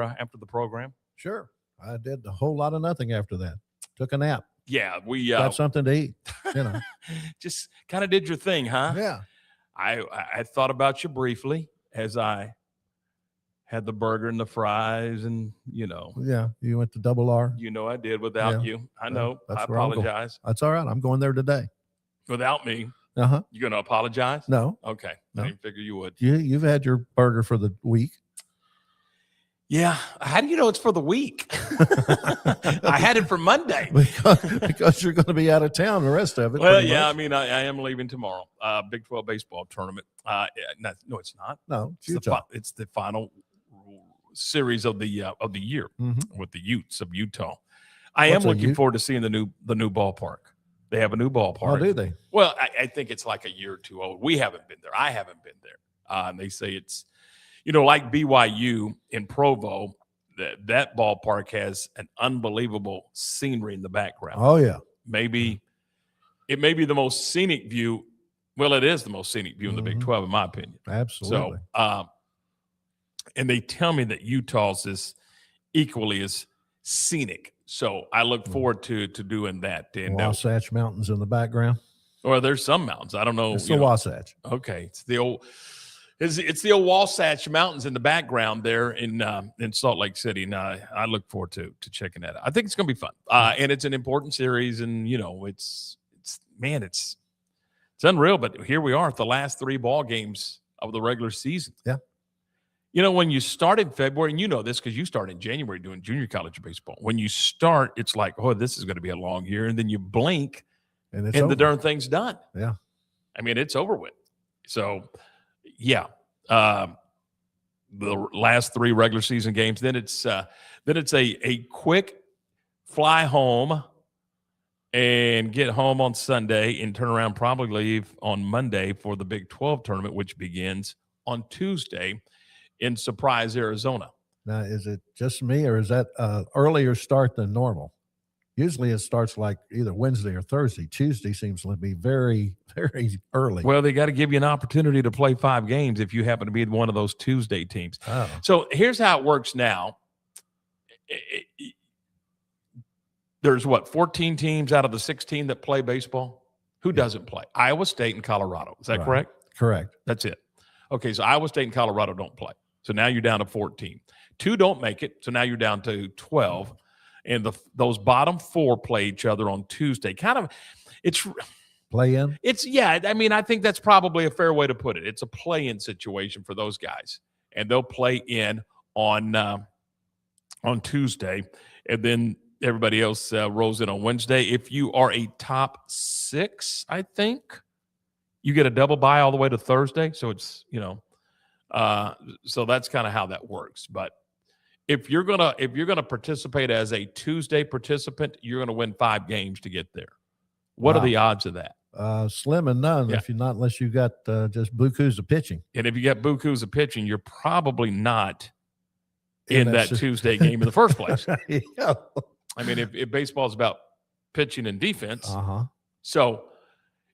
after the program? Sure. I did a whole lot of nothing after that. Took a nap. Yeah, we got something to eat. Just kind of did your thing, huh? Yeah. I thought about you briefly as I had the burger and the fries, and Yeah, you went to Double R. I did without you. I know. I apologize. That's all right. I'm going there today. Without me. Uh-huh. You going to apologize? No. Okay. No. I didn't figure you would. You've had your burger for the week. Yeah. How do you know it's for the week? I had it for Monday. Because you're going to be out of town the rest of it. Well, yeah. Much. I mean, I am leaving tomorrow. Big 12 baseball tournament. No, it's not. No, it's the final series of the year with the Utes of Utah. I am looking forward to seeing the new ballpark. They have a new ballpark. Oh, do they? Well, I think it's like a year or two old. We haven't been there. I haven't been there. And they say it's, like BYU in Provo, that ballpark has an unbelievable scenery in the background. Oh, yeah. It may be the most scenic view. Well, it is the most scenic view in the Big 12, in my opinion. Absolutely. So, and they tell me that Utah's is equally as scenic. So I look forward to doing that. And Wasatch Mountains in the background. Or there's some mountains. I don't know. It's the Wasatch. Okay. It's the old Wasatch Mountains in the background there in Salt Lake City. And I look forward to checking that out. I think it's going to be fun. And it's an important series. And, it's unreal. But here we are at the last 3 ball games of the regular season. Yeah. When you start in February, and you know this because you start in January doing junior college baseball. When you start, it's like, oh, this is going to be a long year. And then you blink, and the darn thing's done. Yeah. I mean, it's over with. So, yeah. The last 3 regular season games. Then it's a quick fly home and get home on Sunday and turn around, probably leave on Monday for the Big 12 tournament, which begins on Tuesday in Surprise, Arizona. Now, is it just me, or is that earlier start than normal? Usually it starts like either Wednesday or Thursday. Tuesday seems to be very, very early. Well, they got to give you an opportunity to play 5 games if you happen to be one of those Tuesday teams. Oh. So here's how it works now. There's 14 teams out of the 16 that play baseball? Who doesn't play? Iowa State and Colorado. Is that correct? Correct. That's it. Okay, so Iowa State and Colorado don't play. So now you're down to 14. 2 don't make it, so now you're down to 12. And those bottom 4 play each other on Tuesday. It's play-in? I think that's probably a fair way to put it. It's a play-in situation for those guys. And they'll play in on Tuesday. And then everybody else rolls in on Wednesday. If you are a top 6, I think, you get a double bye all the way to Thursday. So it's, so that's kind of how that works. But if you're gonna participate as a Tuesday participant, you're gonna win 5 games to get there. What are the odds of that? Slim and none. Yeah. Unless you got just bukus of pitching. And if you got bukus of pitching, you're probably not in that Tuesday game in the first place. Yeah. I mean, if baseball is about pitching and defense, So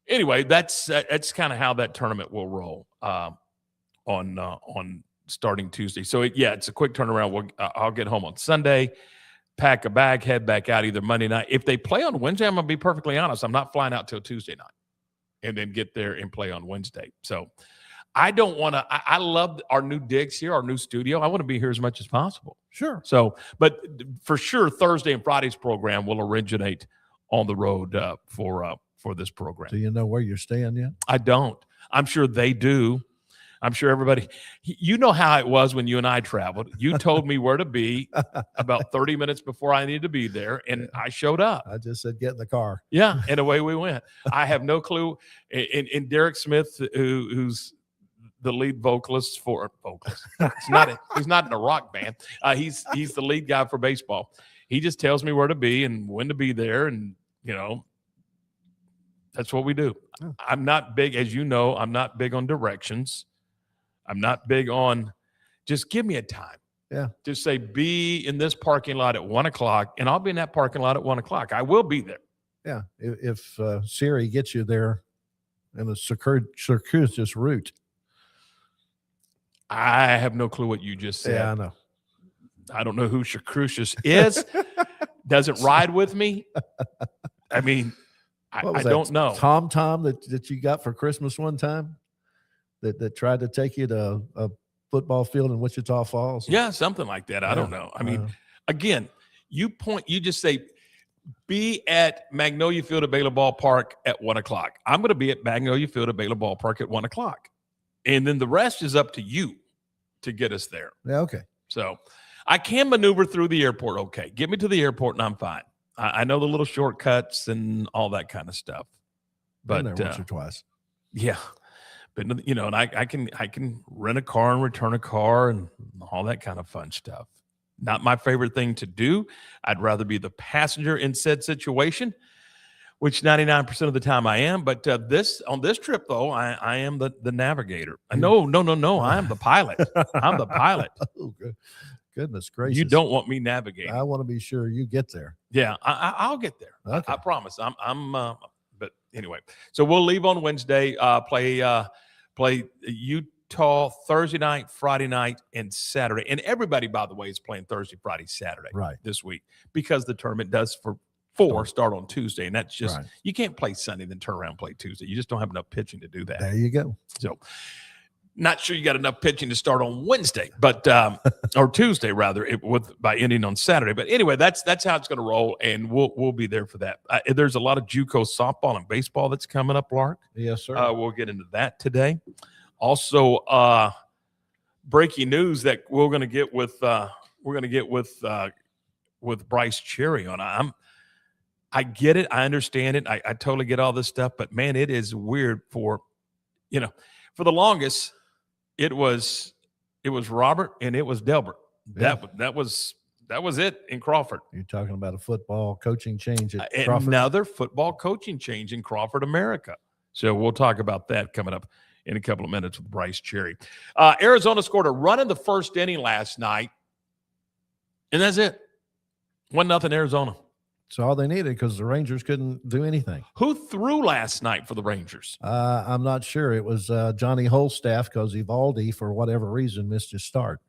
anyway, that's kind of how that tournament will roll on starting Tuesday. So it's a quick turnaround. I'll get home on Sunday, pack a bag, head back out either Monday night. If they play on Wednesday, I'm going to be perfectly honest, I'm not flying out till Tuesday night and then get there and play on Wednesday. So I don't want to. I love our new digs here, our new studio. I want to be here as much as possible. Sure. So, but for sure, Thursday and Friday's program will originate on the road for this program. Do you know where you're staying yet? I don't. I'm sure they do. I'm sure everybody, how it was when you and I traveled. You told me where to be about 30 minutes before I needed to be there, and I showed up. I just said, get in the car. Yeah, and away we went. I have no clue. And Derek Smith, who's the lead vocalist. He's not in a rock band. He's the lead guy for baseball. He just tells me where to be and when to be there, and that's what we do. Oh. I'm not big, as you know, I'm not big on directions. I'm not big on just give me a time. Yeah. Just say be in this parking lot at 1:00, and I'll be in that parking lot at 1:00. I will be there. Yeah. If Siri gets you there in a circuitous route. I have no clue what you just said. Yeah, I know. I don't know who Crucius is. Doesn't ride with me. I mean, I don't know. Tom that you got for Christmas one time that tried to take you to a football field in Wichita Falls? Yeah, something like that. I don't know. I mean, again, you just say, be at Magnolia Field at Baylor Ballpark at 1 o'clock. I'm going to be at Magnolia Field at Baylor Ballpark at 1 o'clock. And then the rest is up to you to get us there. Yeah, okay. So I can maneuver through the airport. Okay. Get me to the airport and I'm fine. I know the little shortcuts and all that kind of stuff. But been there once or twice. Yeah. But you know, and I can rent a car and return a car and all that kind of fun stuff. Not my favorite thing to do. I'd rather be the passenger in said situation, which 99% of the time I am. But on this trip, though, I am the navigator. No. I am the pilot. I'm the pilot. Oh, goodness gracious. You don't want me navigating. I want to be sure you get there. Yeah, I'll get there. Okay. I promise. But anyway, so we'll leave on Wednesday, play Utah Thursday night, Friday night, and Saturday. And everybody, by the way, is playing Thursday, Friday, Saturday this week because the tournament does for 4 start on Tuesday. And that's just, you can't play Sunday, then turn around and play Tuesday. You just don't have enough pitching to do that. There you go. So not sure you got enough pitching to start on Wednesday, but or Tuesday rather, by ending on Saturday. But anyway, that's how it's going to roll, and we'll be there for that. There's a lot of JUCO softball and baseball that's coming up, Lark. Yes, sir. We'll get into that today. Also, breaking news that we're going to get with Brice Cherry on. I get it, I understand it, I totally get all this stuff, but man, it is weird for the longest. It was Robert and it was Delbert. Yeah. That was it in Crawford. You're talking about a football coaching change at Crawford. Another football coaching change in Crawford, America. So we'll talk about that coming up in a couple of minutes with Brice Cherry. Arizona scored a run in the first inning last night, and that's it. 1-0 Arizona. It's all they needed because the Rangers couldn't do anything. Who threw last night for the Rangers? I'm not sure. It was Johnny Holstaff because Evaldi, for whatever reason, missed his start.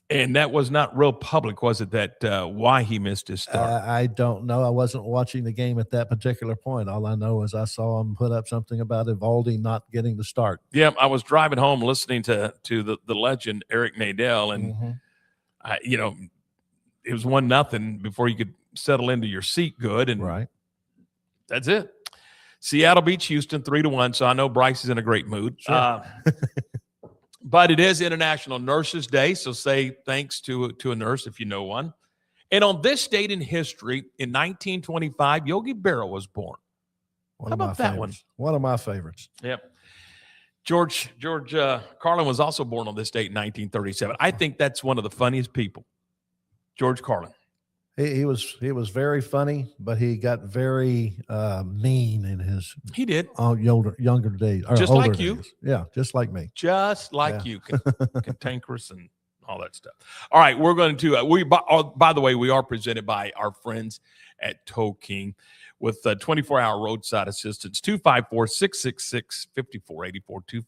And that was not real public, was it, that why he missed his start? I don't know. I wasn't watching the game at that particular point. All I know is I saw him put up something about Evaldi not getting the start. Yeah, I was driving home listening to the legend, Eric Nadel, and, it was 1-0 before you could settle into your seat good, and that's it. Seattle beats Houston 3-1, so I know Brice is in a great mood. Sure. But it is International Nurses Day, so say thanks to a nurse if you know one. And on this date in history, in 1925, Yogi Berra was born. How about that one? One of my favorites. Yep. George Carlin was also born on this date in 1937. I think that's one of the funniest people, George Carlin. He was very funny, but he got very mean in his younger days. Just like you. Days. Yeah, just like me. Just like you. Cantankerous and all that stuff. All right, we're going to by the way, we are presented by our friends at Tow King with 24-hour roadside assistance. 254-666-5484.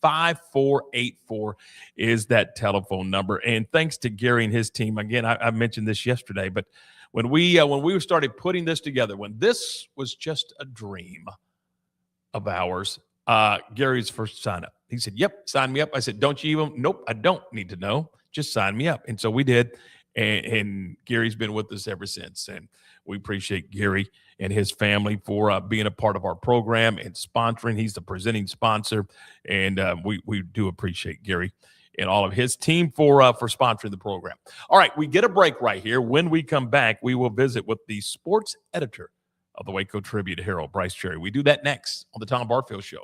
254-666-5484 is that telephone number. And thanks to Gary and his team. Again, I mentioned this yesterday, but when we started putting this together, when this was just a dream of ours, Gary's first sign up. He said, "Yep, sign me up." I said, "Don't you even?" "Nope, I don't need to know. Just sign me up." And so we did. And Gary's been with us ever since. And we appreciate Gary and his family for being a part of our program and sponsoring. He's the presenting sponsor. And we do appreciate Gary and all of his team for sponsoring the program. All right, we get a break right here. When we come back, we will visit with the sports editor of the Waco Tribune-Herald, Brice Cherry. We do that next on the Tom Barfield Show.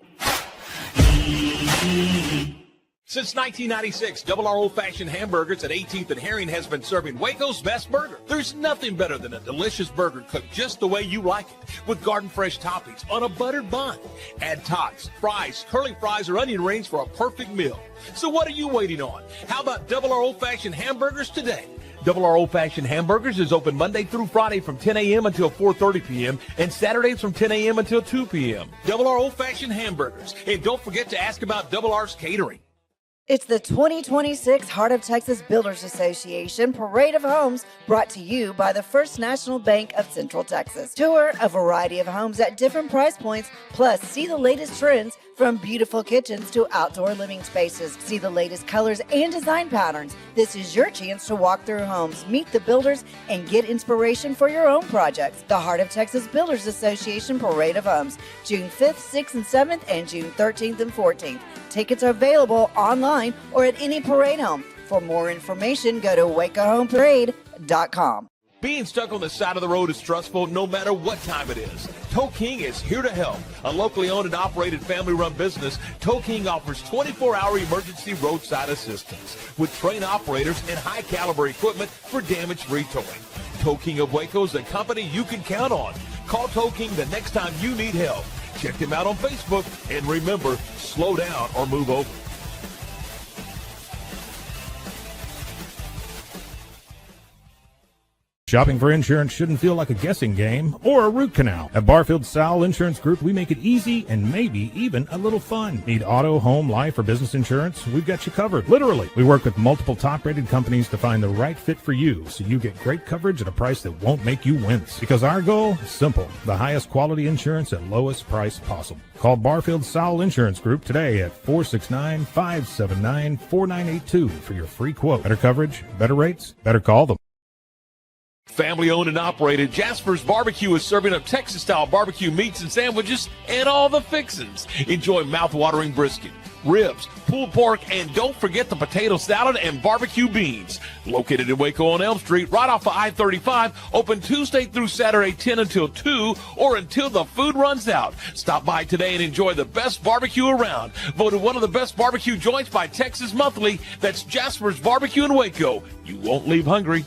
Since 1996, Double R Old Fashioned Hamburgers at 18th and Herring has been serving Waco's best burger. There's nothing better than a delicious burger cooked just the way you like it, with garden fresh toppings on a buttered bun. Add tots, fries, curly fries, or onion rings for a perfect meal. So what are you waiting on? How about Double R Old Fashioned Hamburgers today? Double R Old Fashioned Hamburgers is open Monday through Friday from 10 a.m. until 4:30 p.m. and Saturdays from 10 a.m. until 2 p.m. Double R Old Fashioned Hamburgers. And don't forget to ask about Double R's catering. It's the 2026 Heart of Texas Builders Association Parade of Homes, brought to you by the First National Bank of Central Texas. Tour a variety of homes at different price points, plus see the latest trends from beautiful kitchens to outdoor living spaces. See the latest colors and design patterns. This is your chance to walk through homes, meet the builders, and get inspiration for your own projects. The Heart of Texas Builders Association Parade of Homes, June 5th, 6th, and 7th, and June 13th and 14th. Tickets are available online or at any parade home. For more information, go to wacohomeparade.com. Being stuck on the side of the road is stressful no matter what time it is. Tow King is here to help. A locally owned and operated family-run business, Tow King offers 24-hour emergency roadside assistance with trained operators and high-caliber equipment for damage-free towing. Tow King of Waco is a company you can count on. Call Tow King the next time you need help. Check them out on Facebook, and remember, slow down or move over. Shopping for insurance shouldn't feel like a guessing game or a root canal. At Barfield Show Insurance Group, we make it easy and maybe even a little fun. Need auto, home, life, or business insurance? We've got you covered. Literally. We work with multiple top-rated companies to find the right fit for you so you get great coverage at a price that won't make you wince. Because our goal is simple. The highest quality insurance at lowest price possible. Call Barfield Show Insurance Group today at 469-579-4982 for your free quote. Better coverage, better rates, better call them. Family owned and operated, Jasper's Barbecue is serving up Texas-style barbecue meats and sandwiches and all the fixins. Enjoy mouth-watering brisket, ribs, pulled pork, and don't forget the potato salad and barbecue beans. Located in Waco on Elm Street, right off of I-35, open Tuesday through Saturday 10 until 2 or until the food runs out. Stop by today and enjoy the best barbecue around. Voted one of the best barbecue joints by Texas Monthly. That's Jasper's Barbecue in Waco. You won't leave hungry.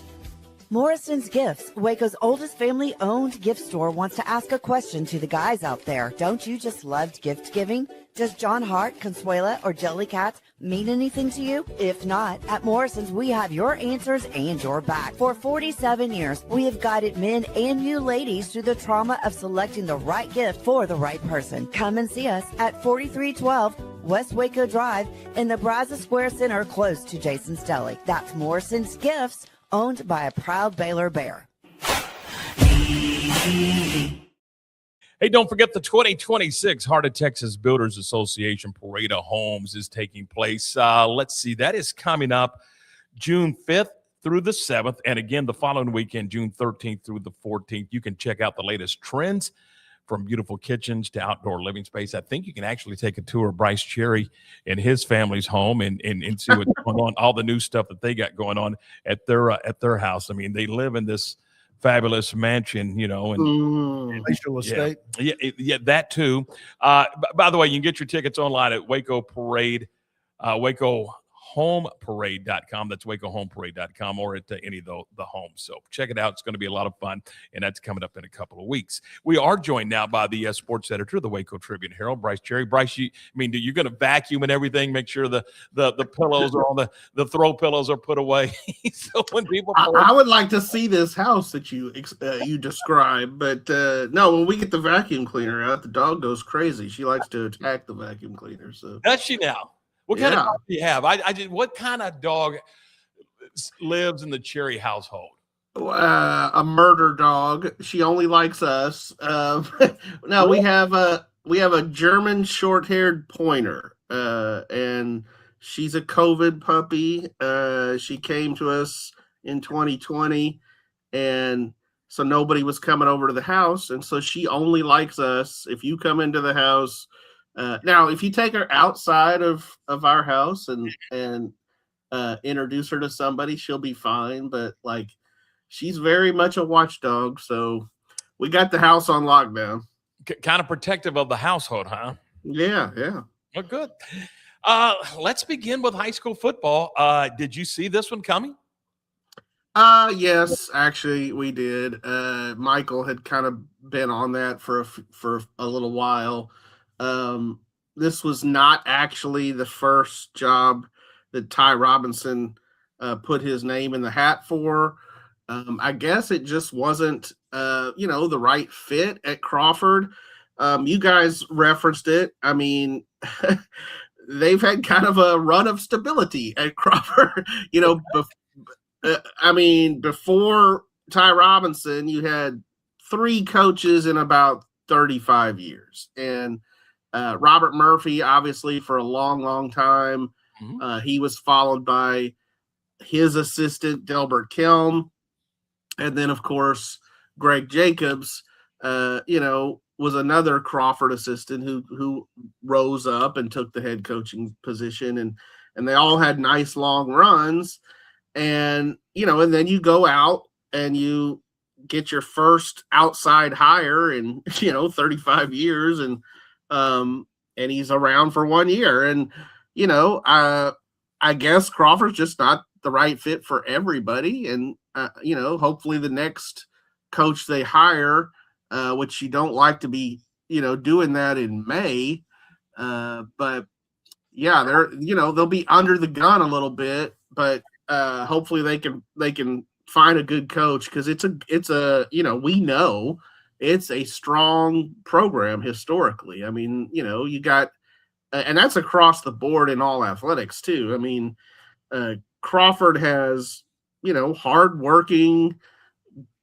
Morrison's Gifts, Waco's oldest family-owned gift store, wants to ask a question to the guys out there. Don't you just love gift giving? Does John Hart, Consuela, or Jellycat mean anything to you? If not, at Morrison's, we have your answers and your back. For 47 years, we have guided men and you ladies through the trauma of selecting the right gift for the right person. Come and see us at 4312 West Waco Drive in the Brazos Square Center, close to Jason's Deli. That's Morrison's Gifts, owned by a proud Baylor Bear. Hey, don't forget the 2026 Heart of Texas Builders Association Parade of Homes is taking place. Let's see, that is coming up June 5th through the 7th. And again, the following weekend, June 13th through the 14th. You can check out the latest trends from beautiful kitchens to outdoor living space. I think you can actually take a tour of Brice Cherry and his family's home and see what's going on, all the new stuff that they got going on at their house. I mean, they live in this fabulous mansion, you know, and Palatial estate. Yeah, that too. By the way, you can get your tickets online at Waco Parade, WacoHomeParade.com. That's WacoHomeParade.com, or at any of the homes. So check it out. It's going to be a lot of fun, and that's coming up in a couple of weeks. We are joined now by the sports editor of the Waco Tribune Herald, Brice Cherry. Brice, you're going to vacuum and everything, make sure the pillows are on the throw pillows are put away. So when people I would like to see this house that you describe, but no, when we get the vacuum cleaner out, the dog goes crazy. She likes to attack the vacuum cleaner. So does she now? What kind of dog do you have? What kind of dog lives in the Cherry household? A murder dog. She only likes us. No, we have a German short-haired pointer, and she's a COVID puppy. She came to us in 2020, and so nobody was coming over to the house, and so she only likes us. If you come into the house. Now, if you take her outside of our house and introduce her to somebody, she'll be fine. But like, she's very much a watchdog. So we got the house on lockdown. Kind of protective of the household, huh? Yeah. Well, good. Let's begin with high school football. Did you see this one coming? Yes, actually we did. Michael had kind of been on that for a little while. This was not actually the first job that Ty Robinson put his name in the hat for. I guess it just wasn't, the right fit at Crawford. You guys referenced it. I mean, they've had kind of a run of stability at Crawford. Before Ty Robinson, you had 3 coaches in about 35 years. And Robert Murphy, obviously, for a long, long time. He was followed by his assistant, Delbert Kelm. And then, of course, Greg Jacobs, was another Crawford assistant who rose up and took the head coaching position. And they all had nice long runs. And, and then you go out and you get your first outside hire in, 35 years. And he's around for 1 year. And, I guess Crawford's just not the right fit for everybody. And, hopefully the next coach they hire, which you don't like to be, doing that in May. But yeah, they'll be under the gun a little bit, but hopefully they can find a good coach, because it's a we know it's a strong program historically. I mean, you got, and that's across the board in all athletics too. I mean, Crawford has, hardworking,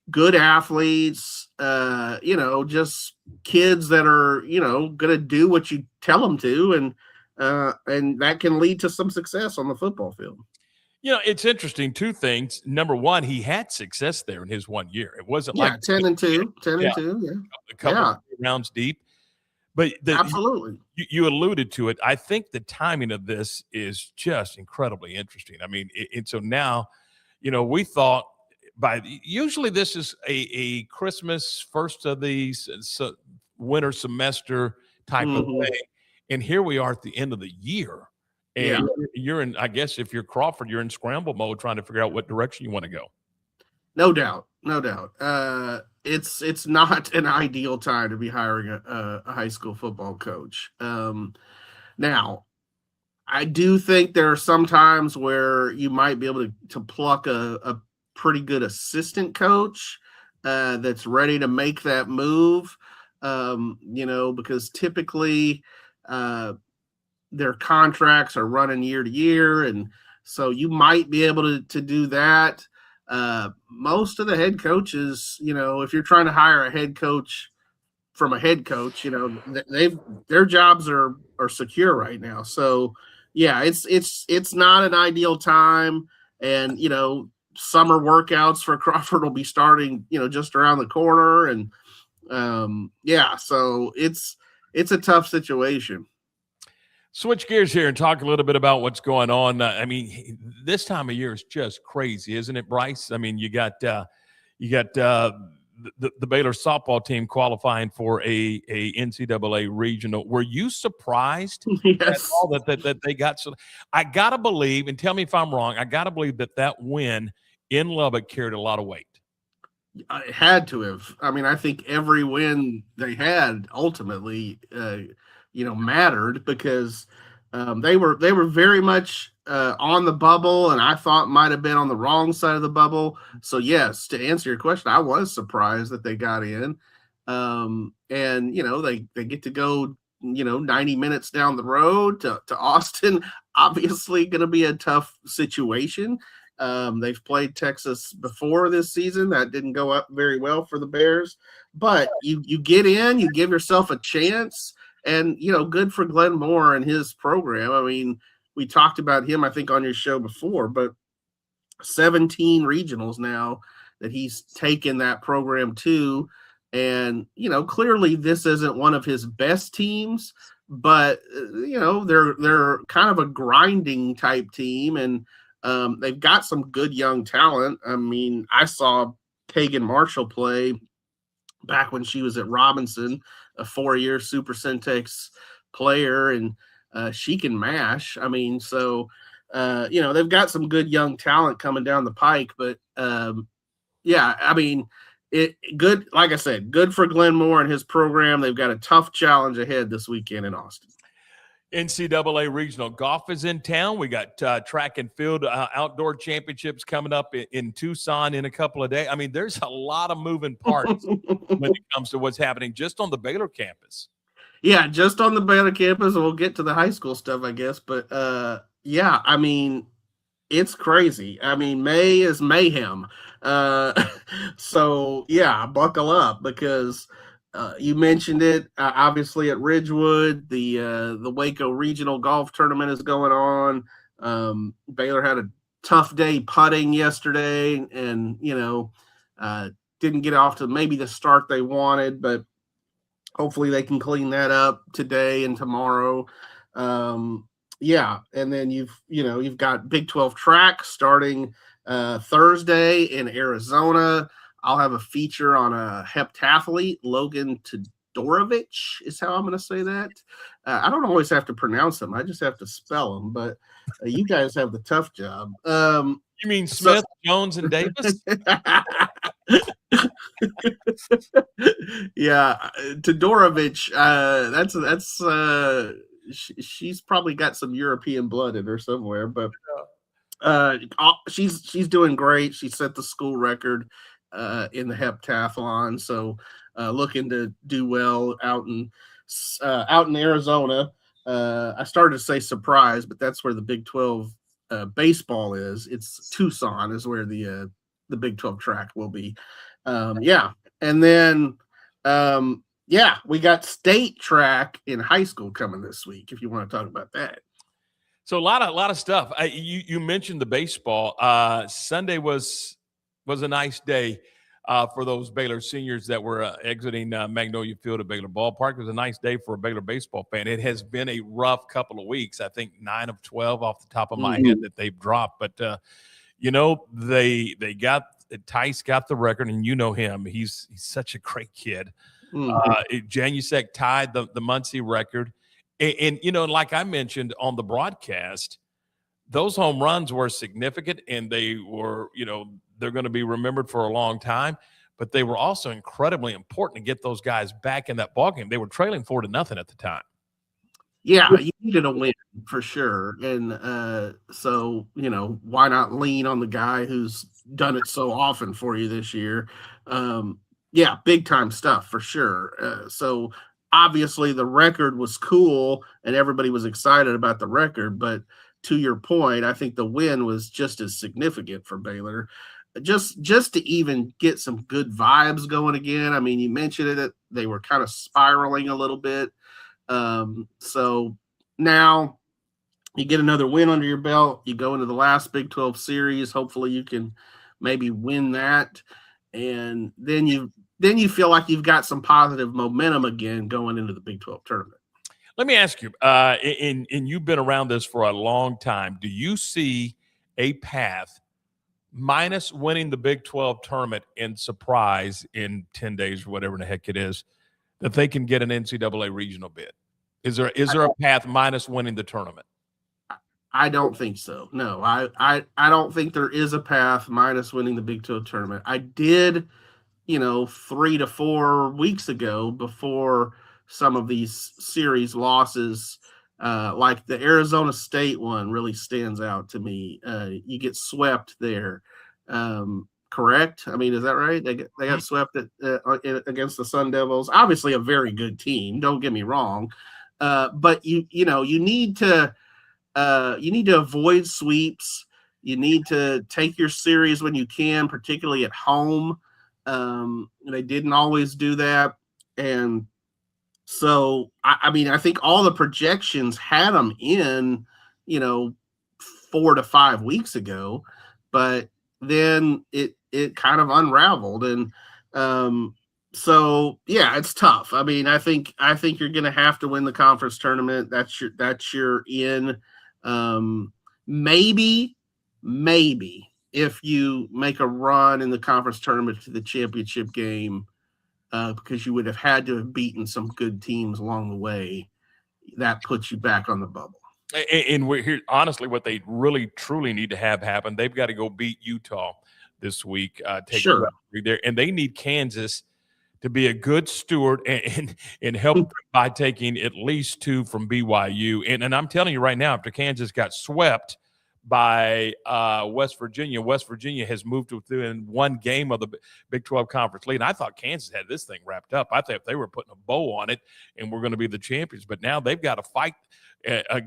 good athletes, just kids that are, going to do what you tell them to. And that can lead to some success on the football field. It's interesting. 2 things. Number one, he had success there in his 1 year. It wasn't like 10-2, yeah. A couple of rounds deep. But absolutely, you alluded to it. I think the timing of this is just incredibly interesting. I mean, so now, we thought usually this is a Christmas, first of the winter semester type of thing. And here we are at the end of the year. And you're in, I guess if you're Crawford, you're in scramble mode trying to figure out what direction you want to go. No doubt. It's not an ideal time to be hiring a high school football coach. Now, I do think there are some times where you might be able to pluck a pretty good assistant coach that's ready to make that move, because typically their contracts are running year to year. And so you might be able to do that. Most of the head coaches, if you're trying to hire a head coach from a head coach, their jobs are secure right now. So yeah, it's not an ideal time. And, summer workouts for Crawford will be starting, just around the corner. And so it's a tough situation. Switch gears here and talk a little bit about what's going on. This time of year is just crazy, isn't it, Brice? I mean, you got the Baylor softball team qualifying for a NCAA regional. Were you surprised Yes. at all that they got? So I gotta believe, and tell me if I'm wrong, I gotta believe that win in Lubbock carried a lot of weight. It had to have. I mean, I think every win they had ultimately, mattered, because they were very much on the bubble, and I thought might have been on the wrong side of the bubble. So yes, to answer your question, I was surprised that they got in. And they get to go 90 minutes down the road to Austin. Obviously going to be a tough situation. They've played Texas before this season. That didn't go up very well for the Bears, but you get in, you give yourself a chance. And, good for Glenn Moore and his program. I mean, we talked about him, I think, on your show before, but 17 regionals now that he's taken that program to. And, clearly this isn't one of his best teams, but, they're kind of a grinding type team. And they've got some good young talent. I mean, I saw Pagan Marshall play back when she was at Robinson, a 4-year Super Centex player, and she can mash. I mean, so, they've got some good young talent coming down the pike, but good. Like I said, good for Glenn Moore and his program. They've got a tough challenge ahead this weekend in Austin. NCAA regional golf is in town. We got track and field outdoor championships coming up in Tucson in a couple of days. I mean, there's a lot of moving parts when it comes to what's happening just on the Baylor campus. Yeah, just on the Baylor campus. We'll get to the high school stuff, I guess. But yeah, I mean, it's crazy. I mean, May is mayhem. Uh, so yeah, buckle up because you mentioned it. Obviously, at Ridgewood, the Waco Regional Golf Tournament is going on. Baylor had a tough day putting yesterday, and didn't get off to maybe the start they wanted, but hopefully they can clean that up today and tomorrow. Yeah, and then you've got Big 12 track starting Thursday in Arizona. I'll have a feature on a heptathlete, Logan Todorovich is how I'm going to say that. I don't always have to pronounce them. I just have to spell them, but you guys have the tough job. You mean Smith, Jones, and Davis? Yeah, Todorovich. She's probably got some European blood in her somewhere, but she's doing great. She set the school record in the heptathlon, so looking to do well out in Arizona. I started to say Surprise, but that's where the Big 12 baseball is. It's Tucson is where the Big 12 track will be. Yeah, and then we got state track in high school coming this week. If you want to talk about that. So a lot of stuff. You mentioned the baseball. Sunday was a nice day for those Baylor seniors that were exiting Magnolia Field at Baylor Ballpark. It was a nice day for a Baylor baseball fan. It has been a rough couple of weeks. I think 9 of 12 off the top of my head that they've dropped. But Tice got the record, and you know him. He's such a great kid. Janusek tied the Muncie record. And like I mentioned on the broadcast, those home runs were significant, and they were, they're going to be remembered for a long time. But they were also incredibly important to get those guys back in that ballgame. They were trailing 4-0 at the time. Yeah, you needed a win for sure. And so, why not lean on the guy who's done it so often for you this year? Yeah, big time stuff for sure. So obviously the record was cool and everybody was excited about the record. But to your point, I think the win was just as significant for Baylor. Just to even get some good vibes going again. I mean, you mentioned it, they were kind of spiraling a little bit. So now you get another win under your belt. You go into the last Big 12 series. Hopefully you can maybe win that. And then you feel like you've got some positive momentum again going into the Big 12 tournament. Let me ask you, and you've been around this for a long time. Do you see a path minus winning the Big 12 tournament in Surprise in 10 days or whatever the heck it is, that they can get an NCAA regional bid? Is there a path minus winning the tournament? I don't think so. No, I don't think there is a path minus winning the Big 12 tournament. I did, 3 to 4 weeks ago before some of these series losses, like the Arizona State one really stands out to me. You get swept there. Correct? I mean, is that right? They got swept against the Sun Devils. Obviously a very good team. Don't get me wrong. But you need to avoid sweeps. You need to take your series when you can, particularly at home. They didn't always do that. And so, I think all the projections had them in, 4 to 5 weeks ago, but then it kind of unraveled. And so yeah, it's tough. I mean, I think you're going to have to win the conference tournament. That's your in. Maybe if you make a run in the conference tournament to the championship game, because you would have had to have beaten some good teams along the way, that puts you back on the bubble. And we're here, honestly, what they really truly need to have happen, they've got to go beat Utah this week. Sure. There, and they need Kansas to be a good steward and help them by taking at least 2 from BYU. And I'm telling you right now, after Kansas got swept by West Virginia. West Virginia has moved to within one game of the Big 12 conference lead. And I thought Kansas had this thing wrapped up. I thought they were putting a bow on it and we're going to be the champions. But now they've got to fight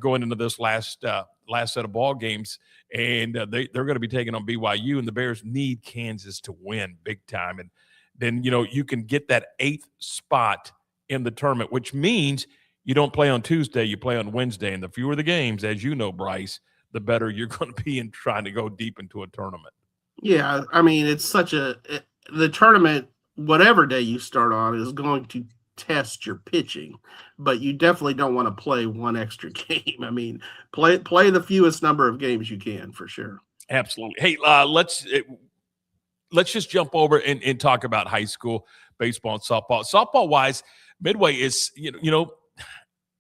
going into this last set of ball games, and they're going to be taking on BYU. And the Bears need Kansas to win big time. And then you can get that 8th spot in the tournament, which means you don't play on Tuesday, you play on Wednesday. And the fewer the games, as you know, Brice, the better you're going to be in trying to go deep into a tournament. Yeah, I mean, it's the tournament, whatever day you start on, is going to test your pitching, but you definitely don't want to play one extra game. I mean, play the fewest number of games you can, for sure. Absolutely. Hey, let's just jump over and talk about high school baseball and softball. Softball wise, Midway is,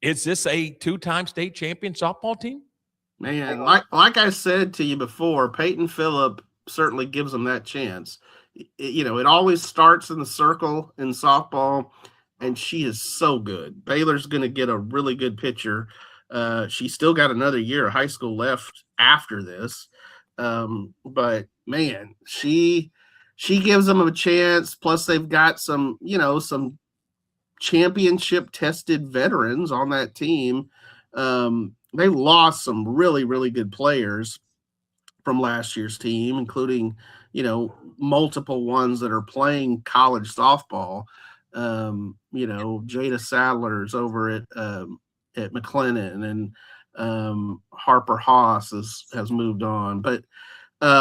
is this a 2-time state champion softball team? Man, like I said to you before, Peyton Phillip certainly gives them that chance. It always starts in the circle in softball, and she is so good. Baylor's going to get a really good pitcher. She's still got another year of high school left after this. But, man, she gives them a chance. Plus, they've got some championship-tested veterans on that team. They lost some really, really good players from last year's team, including, multiple ones that are playing college softball. Jada Sadler's over at McLennan, and Harper Haas has moved on. But they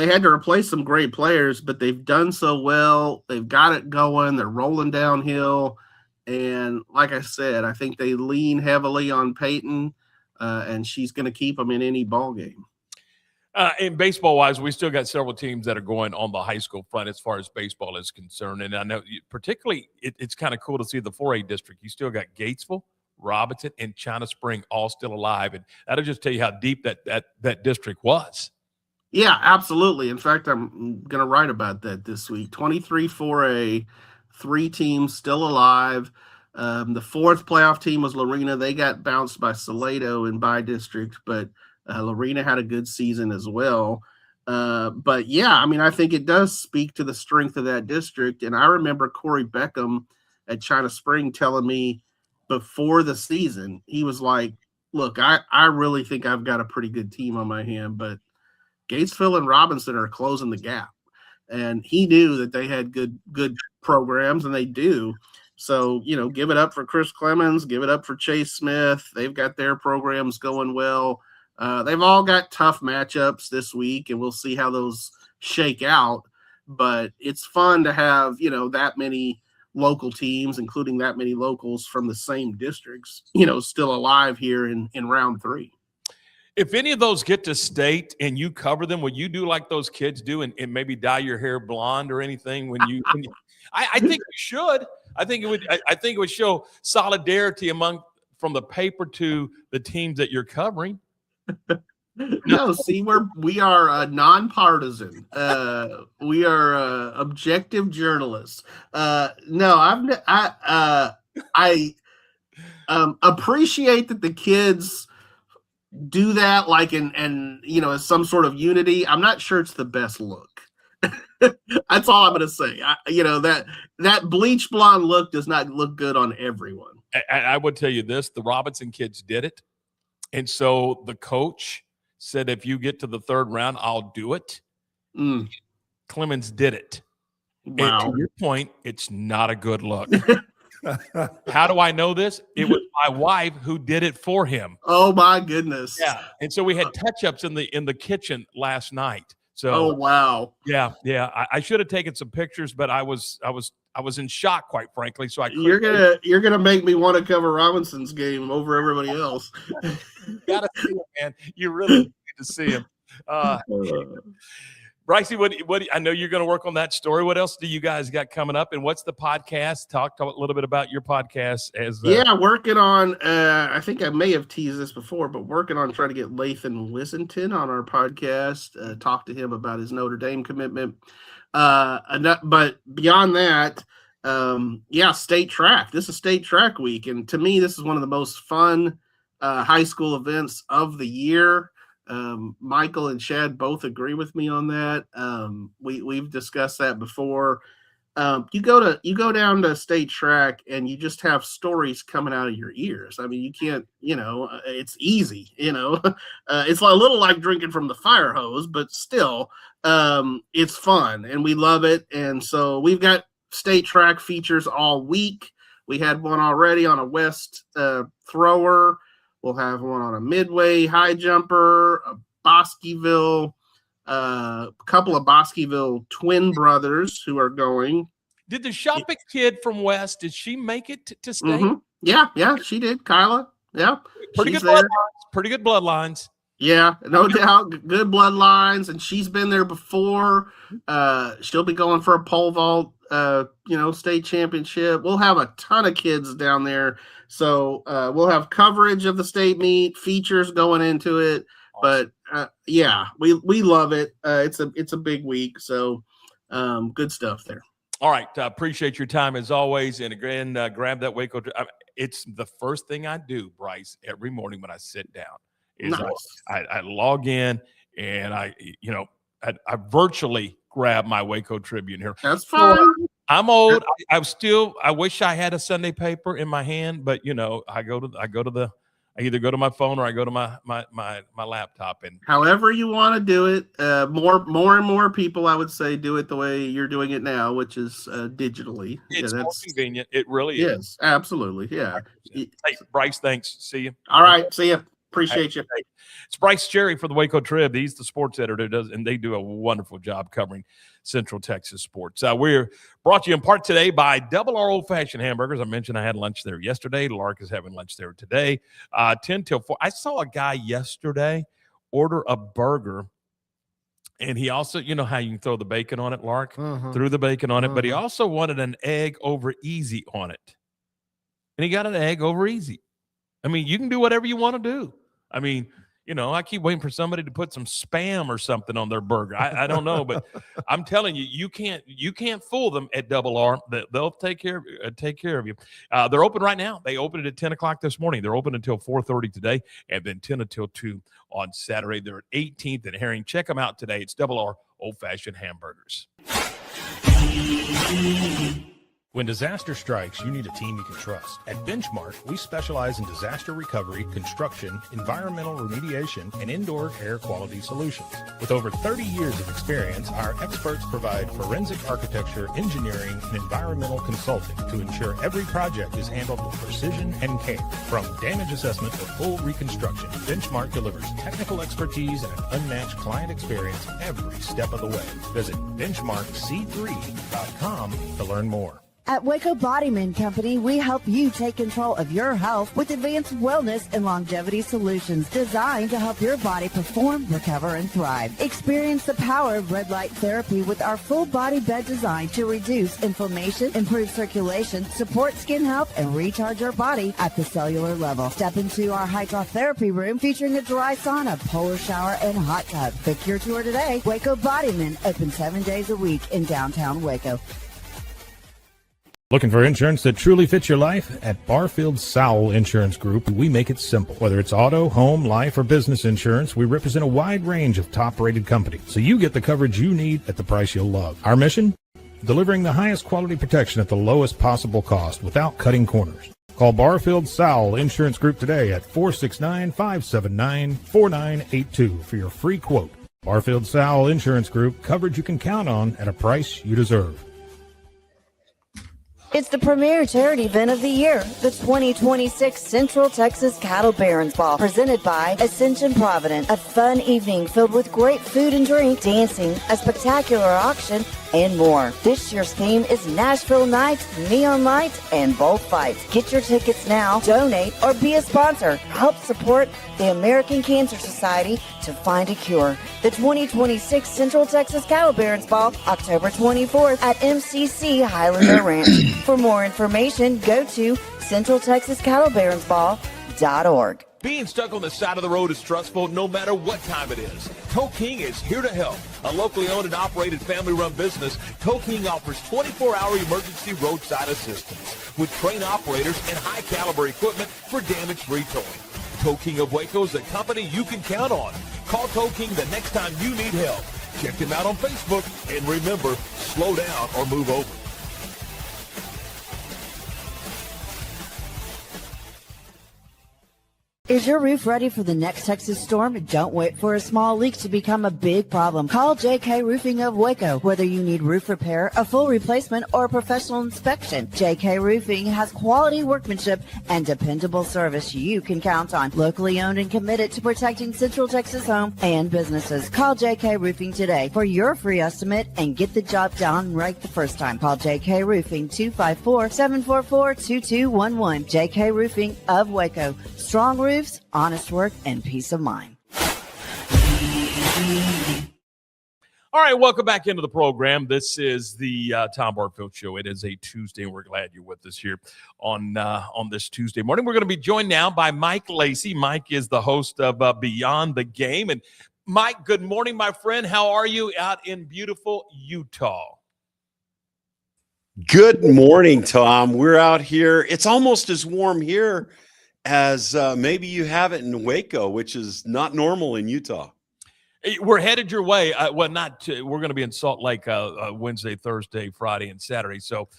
had to replace some great players, but they've done so well. They've got it going. They're rolling downhill. And like I said, I think they lean heavily on Peyton, and she's going to keep them in any ball game. And baseball-wise, we still got several teams that are going on the high school front as far as baseball is concerned. And I know particularly it's kind of cool to see the 4A district. You still got Gatesville, Robinson, and China Spring all still alive. And that'll just tell you how deep that district was. Yeah, absolutely. In fact, I'm going to write about that this week. 23 4A, 3 teams still alive. The 4th playoff team was Lorena. They got bounced by Salado in by district, but Lorena had a good season as well. But yeah, I mean, I think it does speak to the strength of that district. And I remember Corey Beckham at China Spring telling me before the season, he was like, look, I really think I've got a pretty good team on my hand, but Gatesville and Robinson are closing the gap. And he knew that they had good programs, and they do. So, give it up for Chris Clemens, give it up for Chase Smith. They've got their programs going well. They've all got tough matchups this week, and we'll see how those shake out. But it's fun to have, that many local teams, including that many locals from the same districts, still alive here in round 3. If any of those get to state and you cover them, would you do like those kids do and maybe dye your hair blonde or anything when you I think you should. I think it would show solidarity from the paper to the teams that you're covering. No, see, we are nonpartisan. We are objective journalists. No, I appreciate that the kids do that, like, and as some sort of unity. I'm not sure it's the best look. That's all I'm going to say. That bleach blonde look does not look good on everyone. I would tell you this: the Robinson kids did it, and so the coach said, "If you get to the 3rd round, I'll do it." Clemens did it. Wow. And to your point, it's not a good look. How do I know this? It was my wife who did it for him. Oh my goodness. Yeah. And so we had touch-ups in the kitchen last night. So oh wow. Yeah. I should have taken some pictures, but I was in shock, quite frankly. So you're gonna make me want to cover Robinson's game over everybody else. You gotta see him, man. You really need to see him. Brice, what I know you're going to work on that story. What else do you guys got coming up, and what's the podcast? Talk a little bit about your podcast. Working on. I think I may have teased this before, but working on trying to get Lathan Wissington on our podcast. Talk to him about his Notre Dame commitment. But beyond that, state track. This is state track week, and to me, this is one of the most fun high school events of the year. Michael and Chad both agree with me on that. We've discussed that before. You go down to state track and you just have stories coming out of your ears. I mean, you can't, it's easy, it's a little like drinking from the fire hose, but still, it's fun and we love it. And so we've got state track features all week. We had one already on a West thrower. We'll have one on a Midway high jumper, a Bosqueville, a couple of Bosqueville twin brothers who are going. Did the Shoppick kid from West, did she make it to state? Mm-hmm. Yeah, she did. Kyla. Yeah. Pretty good bloodlines. Pretty good bloodlines. Yeah, no doubt. Good bloodlines. And she's been there before. She'll be going for a pole vault, state championship. We'll have a ton of kids down there. So we'll have coverage of the state meet, features going into it. Awesome. But we love it. It's a big week. So good stuff there. All right. Appreciate your time as always. And again, grab that Waco. It's the first thing I do, Brice, every morning when I sit down. Is nice. I log in and I virtually grab my Waco Tribune here. That's fine. I'm old. I wish I had a Sunday paper in my hand, but I either go to my phone or I go to my laptop. And however you want to do it, more and more people, I would say, do it the way you're doing it now, which is digitally. It's more convenient. It really is. Yes, absolutely. Yeah. Hey, Brice, thanks. See you. All right. See you. Appreciate you. It's Brice Cherry for the Waco Trib. He's the sports editor, and they do a wonderful job covering Central Texas sports. We're brought to you in part today by Double R Old Fashioned Hamburgers. I mentioned I had lunch there yesterday. Lark is having lunch there today. 10 till 4. I saw a guy yesterday order a burger, and he also, how you can throw the bacon on it, Lark? Threw the bacon on it, but he also wanted an egg over easy on it. And he got an egg over easy. I mean, you can do whatever you want to do. I mean, I keep waiting for somebody to put some Spam or something on their burger. I don't know, but I'm telling you, you can't fool them at Double R. They'll take care of you. They're open right now. They opened it at 10 o'clock this morning. They're open until 4:30 today, and then 10 until 2 on Saturday. They're at 18th and Herring. Check them out today. It's Double R Old Fashioned Hamburgers. When disaster strikes, you need a team you can trust. At Benchmark, we specialize in disaster recovery, construction, environmental remediation, and indoor air quality solutions. With over 30 years of experience, our experts provide forensic architecture, engineering, and environmental consulting to ensure every project is handled with precision and care. From damage assessment to full reconstruction, Benchmark delivers technical expertise and an unmatched client experience every step of the way. Visit benchmarkc3.com to learn more. At Waco Bodyman Company, we help you take control of your health with advanced wellness and longevity solutions designed to help your body perform, recover, and thrive. Experience the power of red light therapy with our full body bed design to reduce inflammation, improve circulation, support skin health, and recharge your body at the cellular level. Step into our hydrotherapy room featuring a dry sauna, polar shower, and hot tub. Book your tour today. Waco Bodyman, open 7 days a week in downtown Waco. Looking for insurance that truly fits your life? At Barfield Show Insurance Group, we make it simple. Whether it's auto, home, life, or business insurance, we represent a wide range of top-rated companies, so you get the coverage you need at the price you'll love. Our mission? Delivering the highest quality protection at the lowest possible cost without cutting corners. Call Barfield Show Insurance Group today at 469-579-4982 for your free quote. Barfield Show Insurance Group, coverage you can count on at a price you deserve. It's the premier charity event of the year, the 2026 Central Texas Cattle Barons Ball, presented by Ascension Provident. A fun evening filled with great food and drink, dancing, a spectacular auction, and more. This year's theme is Nashville Nights, Neon Lights, and Bullfights. Get your tickets now, donate, or be a sponsor. Help support the American Cancer Society to find a cure. The 2026 Central Texas Cattle Barons Ball, October 24th at MCC Highlander Ranch. For more information, go to CentralTexasCattleBaronsBall.org. Being stuck on the side of the road is stressful no matter what time it is. Tow King is here to help. A locally owned and operated family-run business, Tow King offers 24-hour emergency roadside assistance with trained operators and high-caliber equipment for damage-free towing. Toe King of Waco is the company you can count on. Call Toe King the next time you need help. Check them out on Facebook, and remember, slow down or move over. Is your roof ready for the next Texas storm? Don't wait for a small leak to become a big problem. Call JK Roofing of Waco. Whether you need roof repair, a full replacement, or a professional inspection, JK Roofing has quality workmanship and dependable service you can count on. Locally owned and committed to protecting Central Texas homes and businesses. Call JK Roofing today for your free estimate and get the job done right the first time. Call JK Roofing 254-744-2211. JK Roofing of Waco. Strong roofs, honest work, and peace of mind. All right, welcome back into the program. This is the Tom Barfield Show. It is a Tuesday, and we're glad you're with us here on this Tuesday morning. We're going to be joined now by Mike Lacy. Mike is the host of Beyond the Game. And Mike, good morning, my friend. How are you out in beautiful Utah? Good morning, Tom. We're out here. It's almost as warm here as maybe you have it in Waco, which is not normal in Utah. We're headed your way. We're going to be in Salt Lake Wednesday, Thursday, Friday, and Saturday. So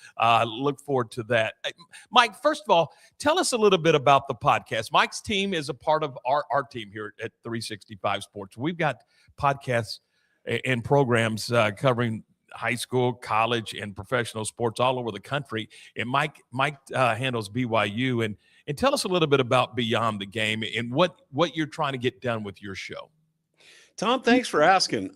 look forward to that. Mike, first of all, tell us a little bit about the podcast. Mike's team is a part of our team here at 365 Sports. We've got podcasts and programs covering high school, college, and professional sports all over the country. And Mike handles BYU. And tell us a little bit about Beyond the Game and what you're trying to get done with your show. Tom, thanks for asking.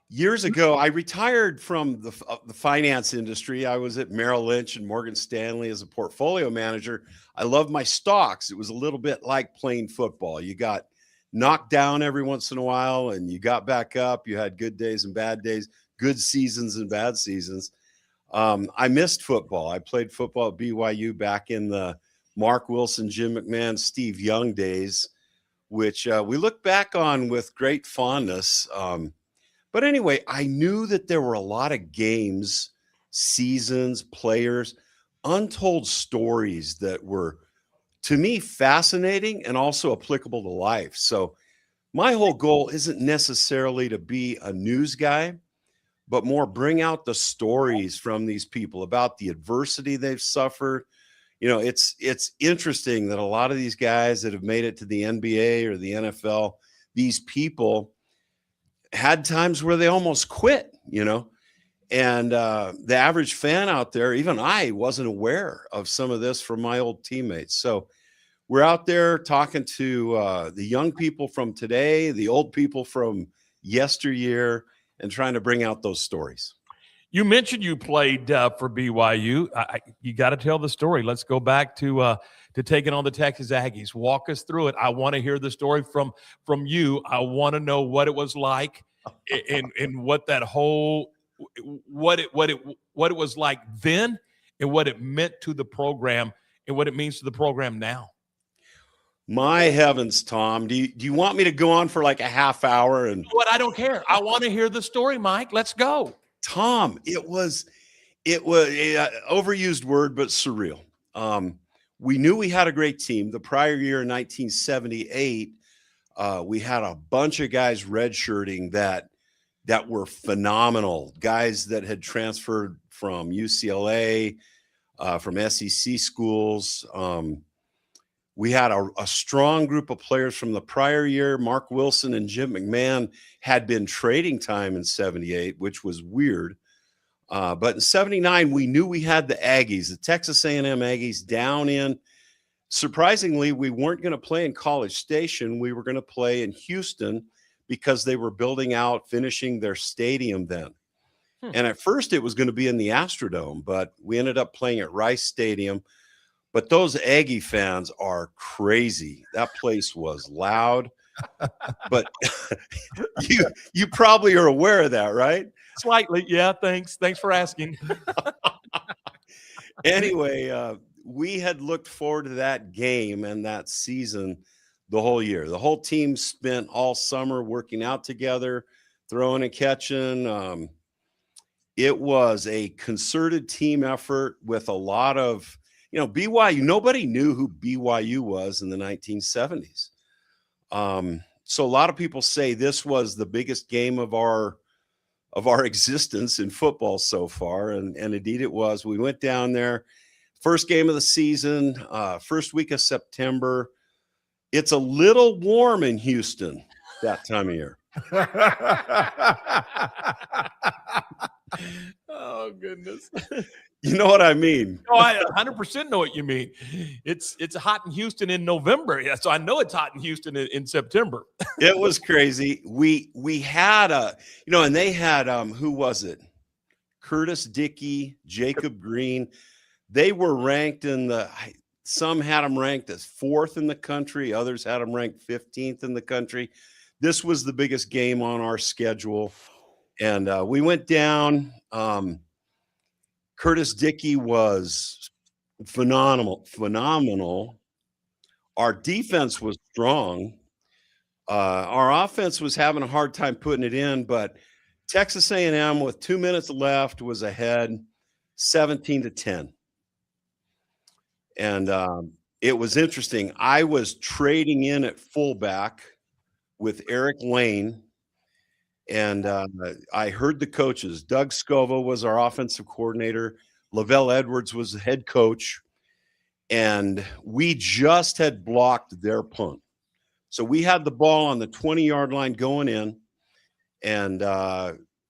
Years ago, I retired from the finance industry. I was at Merrill Lynch and Morgan Stanley as a portfolio manager. I loved my stocks. It was a little bit like playing football. You got knocked down every once in a while, and you got back up. You had good days and bad days, good seasons and bad seasons. I missed football. I played football at BYU back in the Mark Wilson, Jim McMahon, Steve Young days, which we look back on with great fondness. But anyway, I knew that there were a lot of games, seasons, players, untold stories that were, to me, fascinating and also applicable to life. So my whole goal isn't necessarily to be a news guy, but more bring out the stories from these people about the adversity they've suffered. You know, it's interesting that a lot of these guys that have made it to the NBA or the NFL, these people had times where they almost quit, you know, and the average fan out there, even I wasn't aware of some of this from my old teammates. So we're out there talking to the young people from today, the old people from yesteryear, and trying to bring out those stories. You mentioned you played for BYU. You got to tell the story. Let's go back to taking on the Texas Aggies. Walk us through it. I want to hear the story from you. I want to know what it was like, and what that whole what it was like then, and what it meant to the program, and what it means to the program now. My heavens, Tom, do you want me to go on for like a half hour? And what? I don't care. I want to hear the story, Mike. Let's go. Tom, it was overused word, but surreal. We knew we had a great team. The prior year in 1978, we had a bunch of guys redshirting that were phenomenal. Guys that had transferred from UCLA, from SEC schools. We had a strong group of players from the prior year. Mark Wilson and Jim McMahon had been trading time in 78, which was weird. But in 79, we knew we had the Aggies, the Texas A&M Aggies down in. Surprisingly, we weren't going to play in College Station. We were going to play in Houston because they were building out, finishing their stadium then. And at first it was going to be in the Astrodome, but we ended up playing at Rice Stadium. But those Aggie fans are crazy. That place was loud. But you probably are aware of that, right? Slightly, yeah. Thanks for asking. Anyway, we had looked forward to that game and that season the whole year. The whole team spent all summer working out together, throwing and catching. It was a concerted team effort with a lot of BYU, nobody knew who BYU was in the 1970s. So a lot of people say this was the biggest game of our existence in football so far. And indeed it was. We went down there, first game of the season, first week of September. It's a little warm in Houston that time of year. Oh, goodness. You know what I mean? No, I 100% know what you mean. It's hot in Houston in November. Yeah, so I know it's hot in Houston in September. It was crazy. We had and they had who was it? Curtis Dickey, Jacob Green. They were ranked some had them ranked as 4th in the country, others had them ranked 15th in the country. This was the biggest game on our schedule. And we went down. Curtis Dickey was phenomenal. Our defense was strong. Our offense was having a hard time putting it in, but Texas A&M with 2 minutes left was ahead 17-10. And it was interesting. I was trading in at fullback with Eric Lane. And I heard the coaches. Doug Scova was our offensive coordinator. Lavelle Edwards was the head coach. And we just had blocked their punt. So we had the ball on the 20-yard line going in. And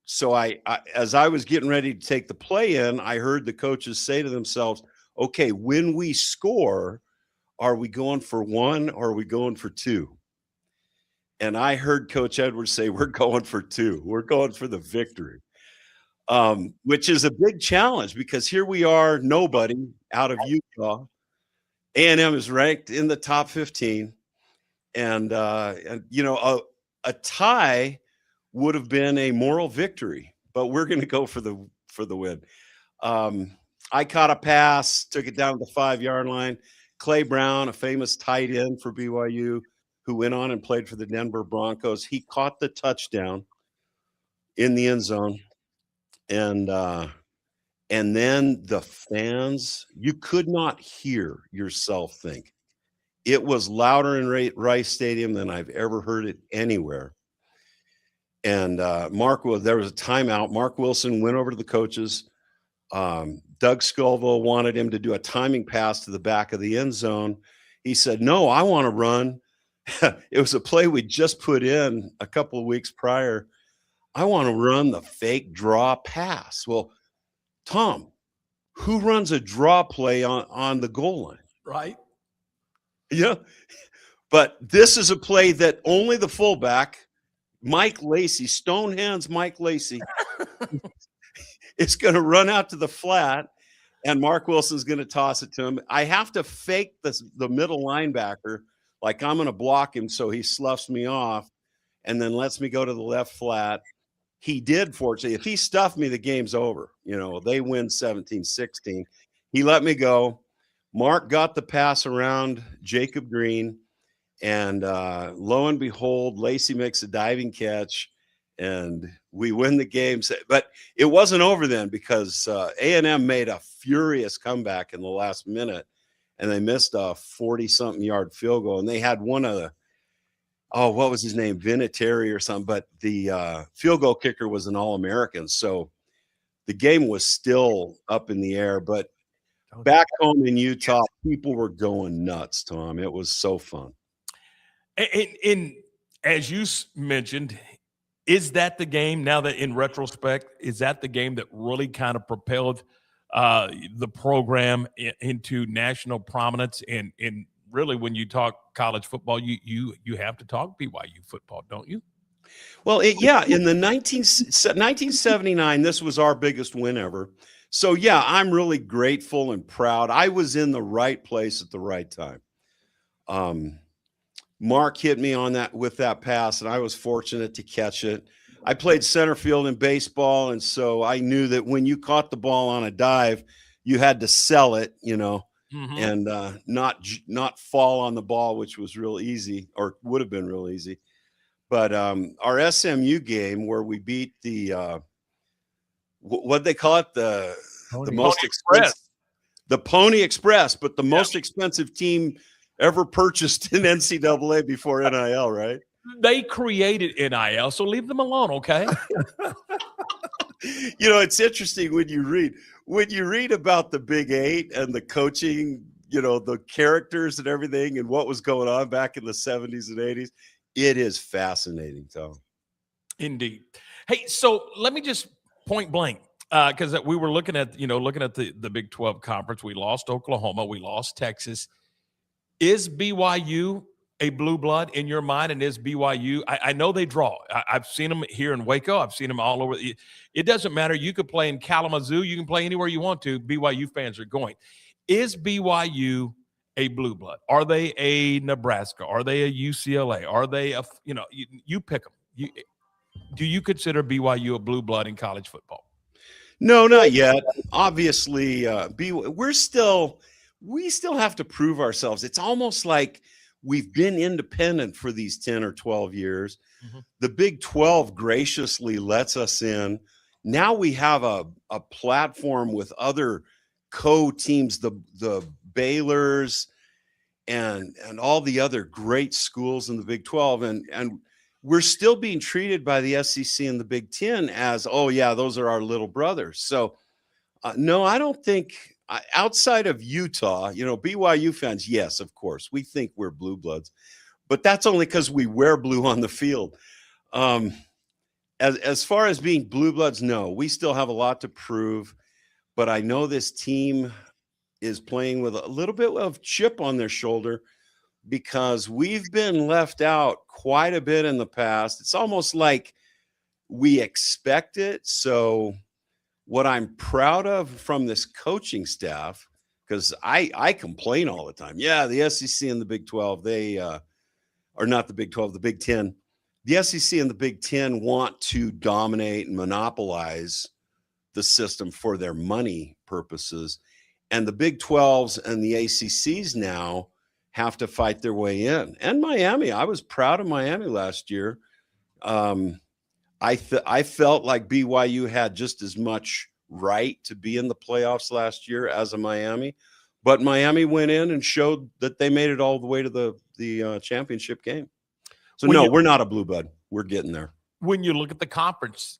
so I, as I was getting ready to take the play in, I heard the coaches say to themselves, okay, when we score, are we going for 1 or are we going for 2? And I heard Coach Edwards say, we're going for 2. We're going for the victory, which is a big challenge because here we are, nobody out of Utah. A&M is ranked in the top 15. And a tie would have been a moral victory, but we're going to go for the win. I caught a pass, took it down to the 5-yard line. Clay Brown, a famous tight end for BYU, who went on and played for the Denver Broncos. He caught the touchdown in the end zone. And then the fans, you could not hear yourself think. It was louder in Rice Stadium than I've ever heard it anywhere. And there was a timeout. Mark Wilson went over to the coaches. Doug Scoville wanted him to do a timing pass to the back of the end zone. He said, no, I want to run. It was a play we just put in a couple of weeks prior. I want to run the fake draw pass. Well, Tom, who runs a draw play on the goal line? Right. Yeah. But this is a play that only the fullback, Mike Lacy, Stonehands Mike Lacy, is going to run out to the flat, and Mark Wilson's going to toss it to him. I have to fake the middle linebacker like I'm going to block him so he sloughs me off and then lets me go to the left flat. He did, fortunately. If he stuffed me, the game's over. They win 17-16. He let me go. Mark got the pass around Jacob Green, and lo and behold, Lacy makes a diving catch, and we win the game. But it wasn't over then because A&M made a furious comeback in the last minute, and they missed a 40-something yard field goal. And they had one of the, what was his name? Vinatieri or something. But the field goal kicker was an All-American. So the game was still up in the air. But back home in Utah, people were going nuts, Tom. It was so fun. And as you mentioned, is that the game, now that in retrospect, is that the game that really kind of propelled the program into national prominence? And really, when you talk college football, you have to talk BYU football, don't you? Well, in the 1979, this was our biggest win ever. So, yeah, I'm really grateful and proud. I was in the right place at the right time. Mark hit me on that with that pass, and I was fortunate to catch it. I played center field in baseball, and so I knew that when you caught the ball on a dive, you had to sell it, and not fall on the ball, which was real easy, or would have been real easy. But our SMU game where we beat the what'd they call it? The most expensive. the Pony Express, but the most expensive team ever purchased in NCAA before NIL, right? They created NIL, so leave them alone, okay? You know, it's interesting when you read about the Big Eight and the coaching, you know, the characters and everything and what was going on back in the 70s and 80s. It is fascinating, Tom. Indeed. Hey, so let me just point blank, because we were looking at the Big 12 conference. We lost Oklahoma. We lost Texas. Is BYU a blue blood in your mind? And is BYU, I know they draw. I've seen them here in Waco. I've seen them all over. It doesn't matter. You could play in Kalamazoo. You can play anywhere you want to. BYU fans are going. Is BYU a blue blood? Are they a Nebraska? Are they a UCLA? Are they a, you pick them. Do you consider BYU a blue blood in college football? No, not yet. Obviously, we still have to prove ourselves. It's almost like we've been independent for these 10 or 12 years. Mm-hmm. The Big 12 graciously lets us in. Now we have a platform with other co-teams, the Baylors and all the other great schools in the Big 12. And we're still being treated by the SEC and the Big 10 as, oh, yeah, those are our little brothers. So, no, I don't think outside of Utah, BYU fans, yes, of course, we think we're blue bloods, but that's only because we wear blue on the field. As far as being blue bloods, no, we still have a lot to prove, but I know this team is playing with a little bit of chip on their shoulder because we've been left out quite a bit in the past. It's almost like we expect it. So what I'm proud of from this coaching staff, because I complain all the time. Yeah, the SEC and the Big 12, they are not the Big 12, the Big 10. The SEC and the Big 10 want to dominate and monopolize the system for their money purposes. And the Big 12s and the ACCs now have to fight their way in. And Miami, I was proud of Miami last year. I felt like BYU had just as much right to be in the playoffs last year as a Miami, but Miami went in and showed that they made it all the way to the championship game. So we're not a blue blood. We're getting there. When you look at the conference,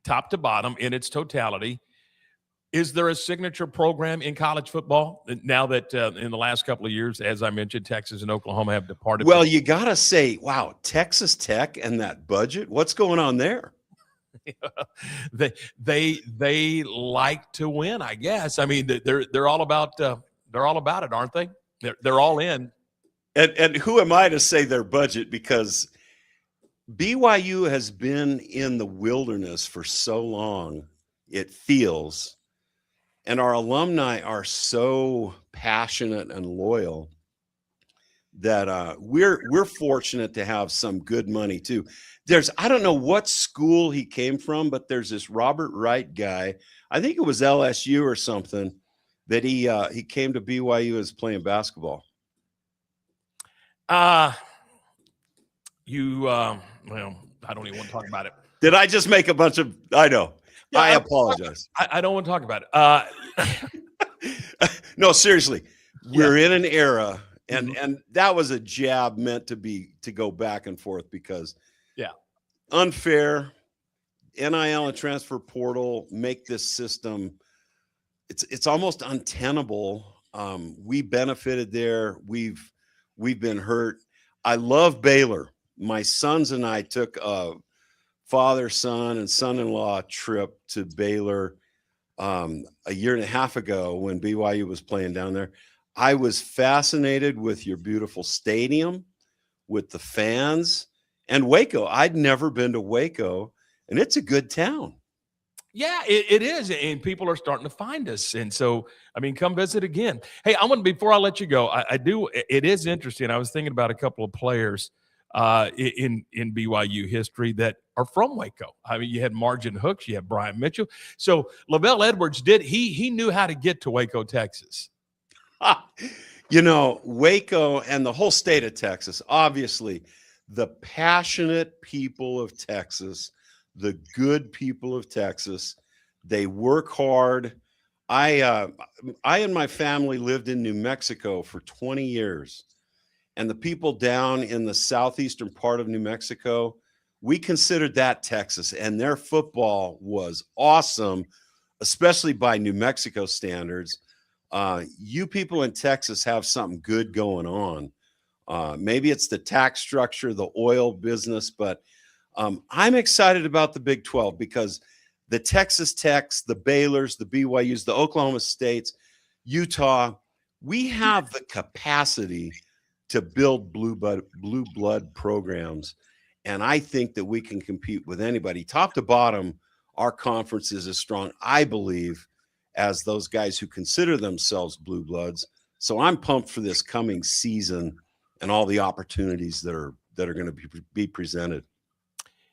top to bottom in its totality, is there a signature program in college football now that in the last couple of years, as I mentioned, Texas and Oklahoma have departed? Well, you got to say, wow, Texas Tech and that budget, what's going on there? They like to win, I guess. I mean, they're all about it, aren't they? They're all in. And who am I to say their budget? Because BYU has been in the wilderness for so long, it feels. And our alumni are so passionate and loyal that we're fortunate to have some good money too. I don't know what school he came from, but there's this Robert Wright guy. I think it was LSU or something that he came to BYU as playing basketball. Well, I don't even want to talk about it. Did I just make a bunch of? I know. Yeah, I apologize. I don't want to talk about it. No, seriously, we're in an era, and that was a jab meant to go back and forth because unfair NIL and transfer portal make this system. It's almost untenable. We benefited there. We've been hurt. I love Baylor. My sons and I took a father, son, and son-in-law trip to Baylor a year and a half ago when BYU was playing down there. I was fascinated with your beautiful stadium, with the fans, and Waco. I'd never been to Waco, and it's a good town. Yeah, it is, and people are starting to find us, and so come visit again. Hey, before I let you go, it is interesting. I was thinking about a couple of players in BYU history that are from Waco. You had Margin Hooks, you had Brian Mitchell. So Lavelle Edwards he knew how to get to Waco, Texas. Waco and the whole state of Texas, obviously, the passionate people of Texas, the good people of Texas, they work hard. I and my family lived in New Mexico for 20 years. And the people down in the southeastern part of New Mexico, we considered that Texas, and their football was awesome, especially by New Mexico standards. You people in Texas have something good going on. Maybe it's the tax structure, the oil business, but I'm excited about the Big 12 because the Texas Techs, the Baylors, the BYUs, the Oklahoma States, Utah, we have the capacity to build blue blood programs. And I think that we can compete with anybody. Top to bottom, our conference is as strong, I believe, as those guys who consider themselves blue bloods. So I'm pumped for this coming season and all the opportunities that are going to be presented.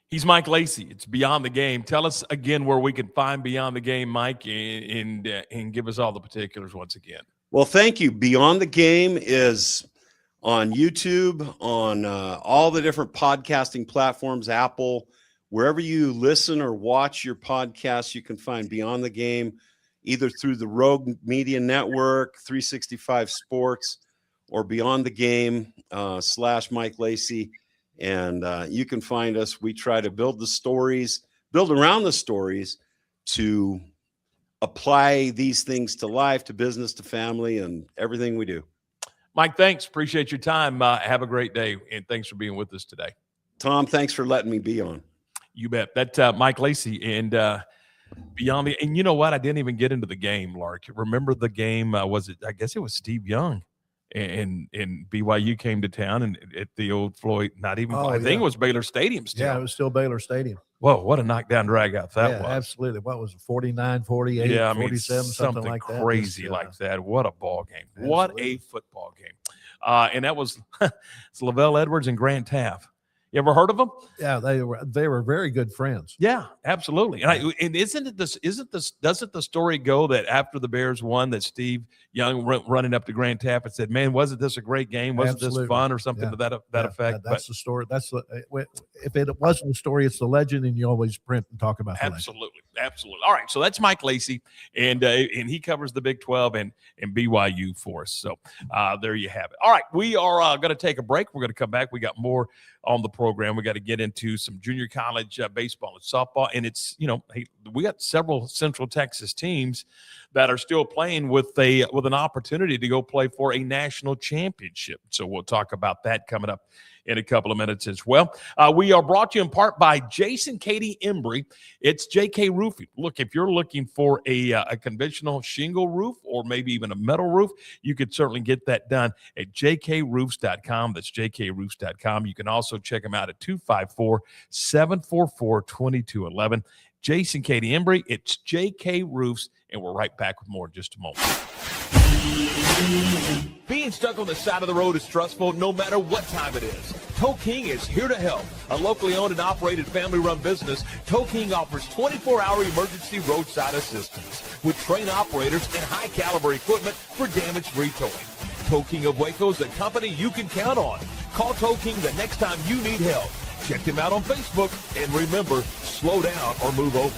He's Mike Lacy. It's Beyond the Game. Tell us again where we can find Beyond the Game, Mike, and give us all the particulars once again. Well, thank you. Beyond the Game is on YouTube, on all the different podcasting platforms, Apple, wherever you listen or watch your podcasts, you can find Beyond the Game, either through the Rogue Media Network, 365 Sports, or Beyond the Game / Mike Lacy. And you can find us. We try to build around the stories to apply these things to life, to business, to family, and everything we do. Mike, thanks. Appreciate your time. Have a great day, and thanks for being with us today. Tom, thanks for letting me be on. You bet. That's Mike Lacy, and Beyond the. And you know what? I didn't even get into the game, Lark. Remember the game? Was it? I guess it was Steve Young, and BYU came to town, and at the old Floyd. Not even. I think it was Baylor Stadium still. Yeah, it was still Baylor Stadium. Whoa, what a knockdown drag out that was. Absolutely. What was it, 49, 48, yeah, 47, something like that? Crazy like that. What a ball game. Absolutely. What a football game. And that was it's Lavelle Edwards and Grant Taft. You ever heard of them? Yeah, they were very good friends. Yeah, absolutely. And doesn't the story go that after the Bears won, that Steve Young running up to Grant Taft and said, "Man, wasn't this a great game? Wasn't this fun?" or something to that effect? That's the story. If it wasn't the story, it's the legend, and you always print and talk about absolutely. All right, so that's Mike Lacy, and he covers the Big 12 and BYU for us. So there you have it. All right, we are going to take a break. We're going to come back. We got more on the program. We got to get into some junior college baseball and softball, and it's we got several Central Texas teams that are still playing with an opportunity to go play for a national championship. So we'll talk about that coming up in a couple of minutes as well. We are brought to you in part by Jason Katie Embry. It's JK Roofing. Look, if you're looking for a conventional shingle roof or maybe even a metal roof, you could certainly get that done at jkroofs.com. That's jkroofs.com. You can also check them out at 254-744-2211. Jason Katie Embry, it's JK Roofs, and we're right back with more in just a moment. Being stuck on the side of the road is stressful no matter what time it is. Tow King is here to help. A locally owned and operated family-run business, Tow King offers 24-hour emergency roadside assistance with trained operators and high-caliber equipment for damage-free towing. Tow King of Waco is the company you can count on. Call Tow King the next time you need help. Check them out on Facebook, and remember, slow down or move over.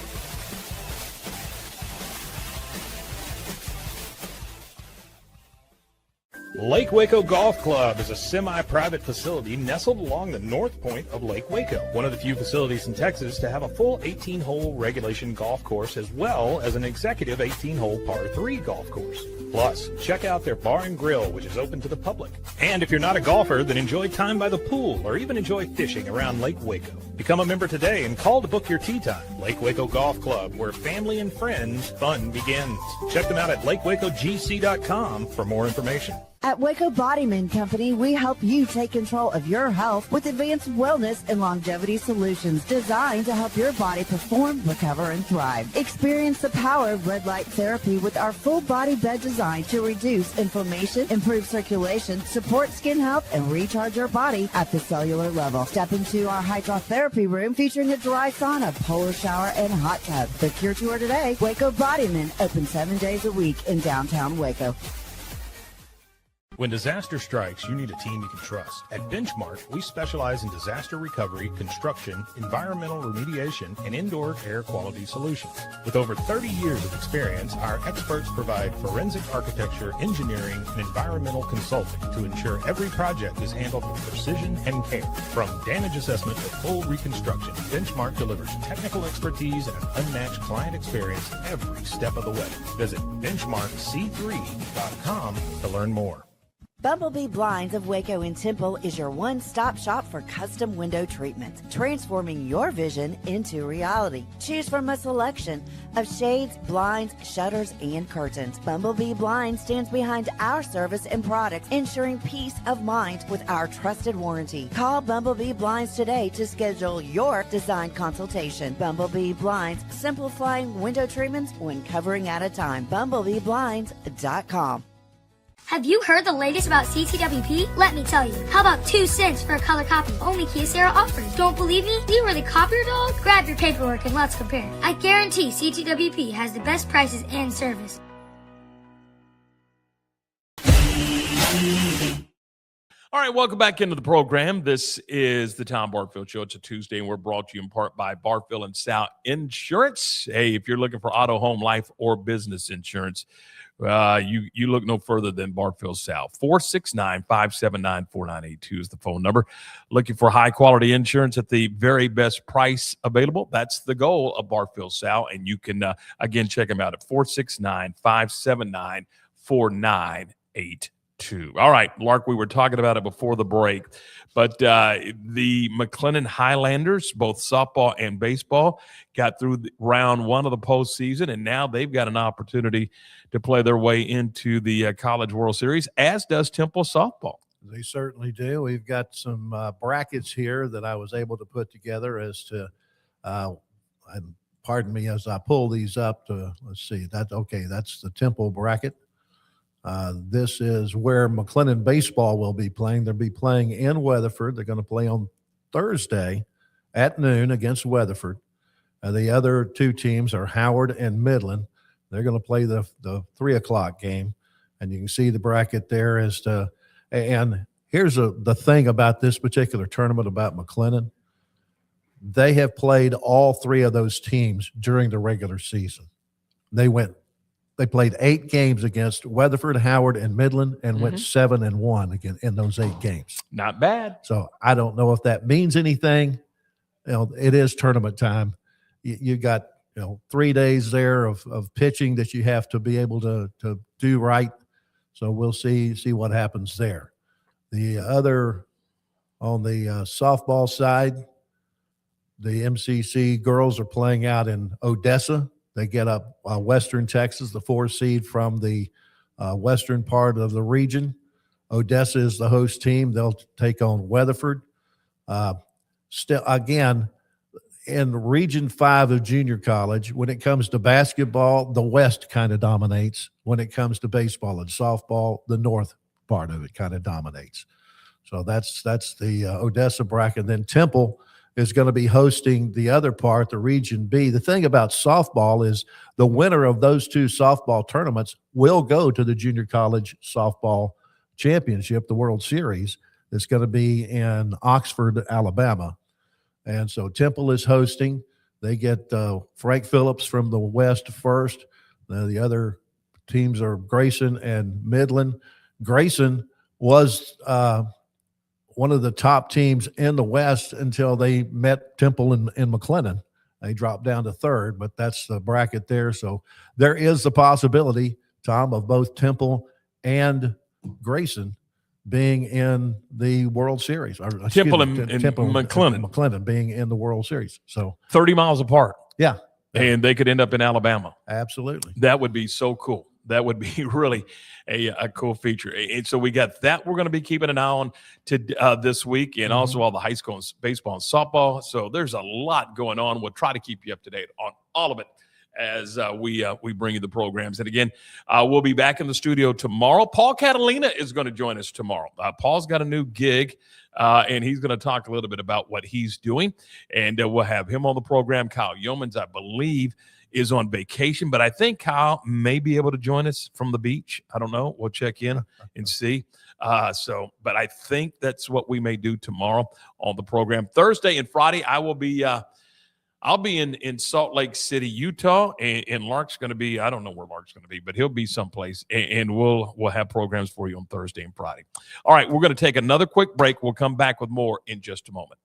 Lake Waco Golf Club is a semi-private facility nestled along the north point of Lake Waco, one of the few facilities in Texas to have a full 18-hole regulation golf course as well as an executive 18-hole par 3 golf course. Plus, check out their bar and grill, which is open to the public. And if you're not a golfer, then enjoy time by the pool or even enjoy fishing around Lake Waco. Become a member today and call to book your tee time. Lake Waco Golf Club, where family and friends fun begins. Check them out at lakewacogc.com for more information. At Waco Bodyman Company, we help you take control of your health with advanced wellness and longevity solutions designed to help your body perform, recover, and thrive. Experience the power of red light therapy with our full body bed design to reduce inflammation, improve circulation, support skin health, and recharge your body at the cellular level. Step into our hydrotherapy room featuring a dry sauna, polar shower, and hot tub. Book your tour today. Waco Bodyman, open 7 days a week in downtown Waco. When disaster strikes, you need a team you can trust. At Benchmark, we specialize in disaster recovery, construction, environmental remediation, and indoor air quality solutions. With over 30 years of experience, our experts provide forensic architecture, engineering, and environmental consulting to ensure every project is handled with precision and care. From damage assessment to full reconstruction, Benchmark delivers technical expertise and an unmatched client experience every step of the way. Visit benchmarkc3.com to learn more. Bumblebee Blinds of Waco and Temple is your one-stop shop for custom window treatment, transforming your vision into reality. Choose from a selection of shades, blinds, shutters, and curtains. Bumblebee Blinds stands behind our service and products, ensuring peace of mind with our trusted warranty. Call Bumblebee Blinds today to schedule your design consultation. Bumblebee Blinds, simplifying window treatments one covering at a time. BumblebeeBlinds.com. Have you heard the latest about CTWP? Let me tell you. How about 2 cents for a color copy? Only Kyocera offers. Don't believe me? You were the copier dog? Grab your paperwork and let's compare. I guarantee CTWP has the best prices and service. All right, welcome back into the program. This is the Tom Barfield Show. It's a Tuesday, and we're brought to you in part by Barfield and Sal Insurance. Hey, if you're looking for auto, home, life, or business insurance, you look no further than Barfield Sal. 469-579-4982 is the phone number. Looking for high-quality insurance at the very best price available? That's the goal of Barfield Sal, and you can, again, check them out at 469-579-4982. All right, Lark, we were talking about it before the break, but the McLennan Highlanders, both softball and baseball, got through round one of the postseason, and now they've got an opportunity to play their way into the College World Series, as does Temple softball. They certainly do. We've got some brackets here that I was able to put together as to, and pardon me as I pull these up to, let's see, that's the Temple bracket. This is where McLennan baseball will be playing. They'll be playing in Weatherford. They're going to play on Thursday at noon against Weatherford. The other two teams are Howard and Midland. They're going to play the 3 o'clock game, and you can see the bracket there as to. And here's the thing about this particular tournament about McLennan. They have played all three of those teams during the regular season. They played 8 games against Weatherford, Howard, and Midland, and went 7-1 again in those 8 games. Not bad. So I don't know if that means anything. It is tournament time. You got 3 days there of pitching that you have to be able to do right. So we'll see what happens there. The other on the softball side, the MCC girls are playing out in Odessa. They get up Western Texas, the 4 seed from the western part of the region. Odessa is the host team. They'll take on Weatherford. Still, again, in Region 5 of junior college, when it comes to basketball, the West kind of dominates. When it comes to baseball and softball, the North part of it kind of dominates. So that's the Odessa bracket. Then Temple is going to be hosting the other part, the Region B. The thing about softball is the winner of those 2 softball tournaments will go to the Junior College Softball Championship, the World Series. It's going to be in Oxford, Alabama. And so Temple is hosting. They get Frank Phillips from the West first. The other teams are Grayson and Midland. Grayson was one of the top teams in the West until they met Temple in McLennan. They dropped down to 3rd, but that's the bracket there. So there is the possibility, Tom, of both Temple and Grayson being in the World Series. Temple and McLennan. McLennan being in the World Series. So 30 miles apart. Yeah. And they could end up in Alabama. Absolutely. That would be so cool. That would be really a cool feature. And so we got that we're going to be keeping an eye on this week, and also all the high school baseball and softball. So there's a lot going on. We'll try to keep you up to date on all of it as we bring you the programs. And again, we'll be back in the studio tomorrow. Paul Catalina is going to join us tomorrow. Paul's got a new gig, and he's going to talk a little bit about what he's doing. And we'll have him on the program. Kyle Yeomans, I believe, is on vacation, but I think Kyle may be able to join us from the beach. I don't know. We'll check in and see. But I think that's what we may do tomorrow on the program. Thursday and Friday, I'll be in Salt Lake City, Utah, and Lark's going to be, I don't know where Lark's going to be, but he'll be someplace, and we'll have programs for you on Thursday and Friday. All right, we're going to take another quick break. We'll come back with more in just a moment.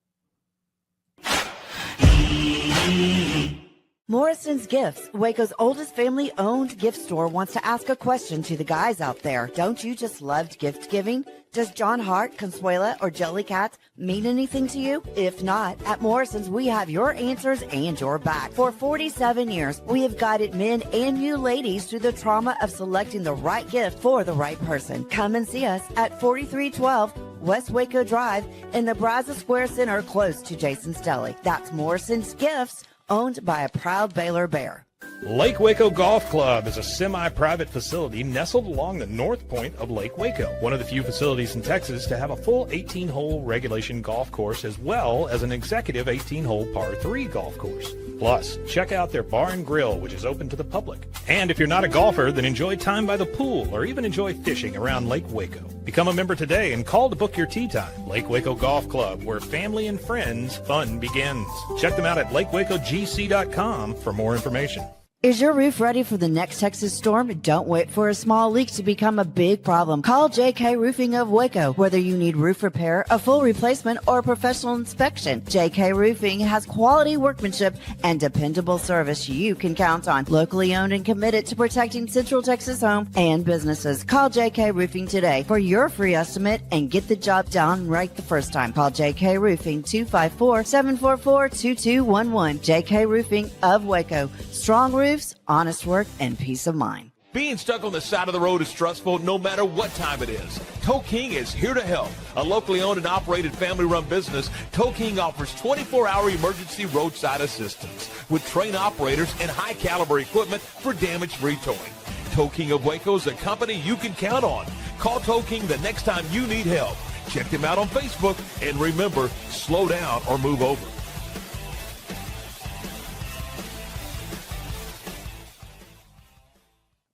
Morrison's Gifts, Waco's oldest family-owned gift store, wants to ask a question to the guys out there. Don't you just love gift giving? Does John Hart, Consuela, or Jellycat mean anything to you? If not, at Morrison's, we have your answers and your back. For 47 years, we have guided men and you ladies through the trauma of selecting the right gift for the right person. Come and see us at 4312 West Waco Drive in the Brazos Square Center, close to Jason's Deli. That's Morrison's Gifts, owned by a proud Baylor Bear. Lake Waco Golf Club is a semi-private facility nestled along the north point of Lake Waco, one of the few facilities in Texas to have a full 18-hole regulation golf course as well as an executive 18-hole par 3 golf course. Plus, check out their bar and grill, which is open to the public. And if you're not a golfer, then enjoy time by the pool or even enjoy fishing around Lake Waco. Become a member today and call to book your tee time. Lake Waco Golf Club, where family and friends fun begins. Check them out at lakewacogc.com for more information. Is your roof ready for the next Texas storm? Don't wait for a small leak to become a big problem. Call JK Roofing of Waco. Whether you need roof repair, a full replacement, or a professional inspection, JK Roofing has quality workmanship and dependable service you can count on. Locally owned and committed to protecting Central Texas homes and businesses. Call JK Roofing today for your free estimate and get the job done right the first time. Call JK Roofing 254-744-2211. JK Roofing of Waco. Strong roofs, honest work, and peace of mind. Being stuck on the side of the road is stressful no matter what time it is. Tow King is here to help. A locally owned and operated family-run business, Tow King offers 24-hour emergency roadside assistance with trained operators and high-caliber equipment for damage-free towing. Tow King of Waco is a company you can count on. Call Tow King the next time you need help. Check them out on Facebook, and remember, slow down or move over.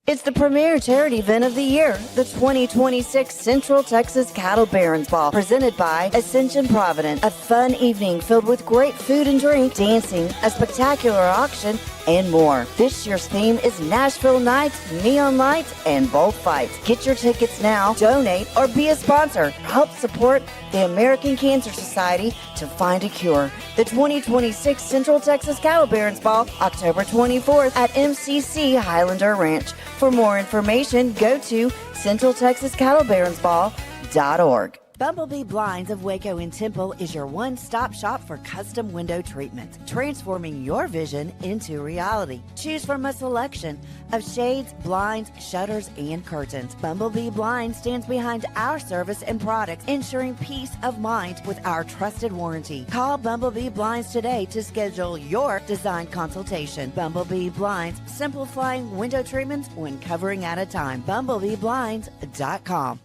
It's the premier charity event of the year, the 2026 Central Texas Cattle Barons Ball, presented by Ascension Providence. A fun evening filled with great food and drink, dancing, a spectacular auction, and more. This year's theme is Nashville Nights, Neon Lights, and Bullfights. Get your tickets now, donate, or be a sponsor. Help support the American Cancer Society to find a cure. The 2026 Central Texas Cattle Barons Ball, October 24th at MCC Highlander Ranch. For more information, go to centraltexascattlebaronsball.org. Bumblebee Blinds of Waco and Temple is your one-stop shop for custom window treatment, transforming your vision into reality. Choose from a selection of shades, blinds, shutters, and curtains. Bumblebee Blinds stands behind our service and products, ensuring peace of mind with our trusted warranty. Call Bumblebee Blinds today to schedule your design consultation. Bumblebee Blinds, simplifying window treatments one covering at a time. BumblebeeBlinds.com.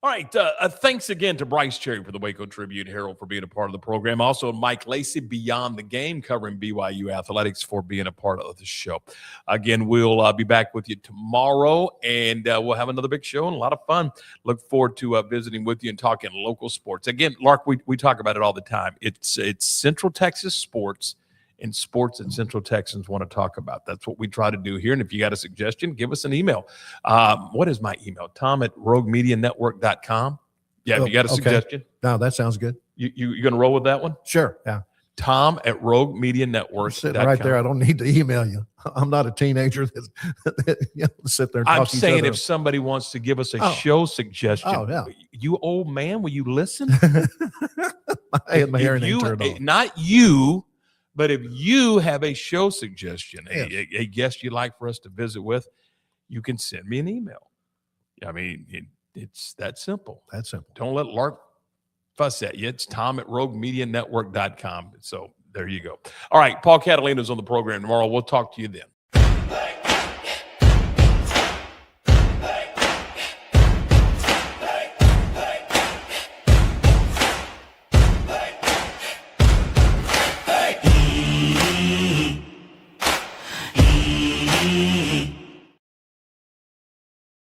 All right. Thanks again to Brice Cherry for the Waco Tribune Herald for being a part of the program. Also, Mike Lacy, Beyond the Game, covering BYU athletics, for being a part of the show. Again, we'll be back with you tomorrow, and we'll have another big show and a lot of fun. Look forward to visiting with you and talking local sports. Again, Lark, we talk about it all the time. It's Central Texas sports, and sports that Central Texans want to talk about. That's what we try to do here. And if you got a suggestion, give us an email. What is my email? Tom@roguemedianetwork.com. Yeah, if you got a suggestion. No, that sounds good. You going to roll with that one? Sure, yeah. Tom@roguemedianetwork.com. Sitting right there. I don't need to email you. I'm not a teenager that sit there and talk I'm to each saying other. if somebody wants to give us a show suggestion, you old man, will you listen? I had my hearing aid turned on. Not you, but if you have a show suggestion, a guest you'd like for us to visit with, you can send me an email. I mean, it's that simple. That's simple. Don't let Lark fuss at you. It's Tom@roguemedianetwork.com. So there you go. All right. Paul Catalina's on the program tomorrow. We'll talk to you then.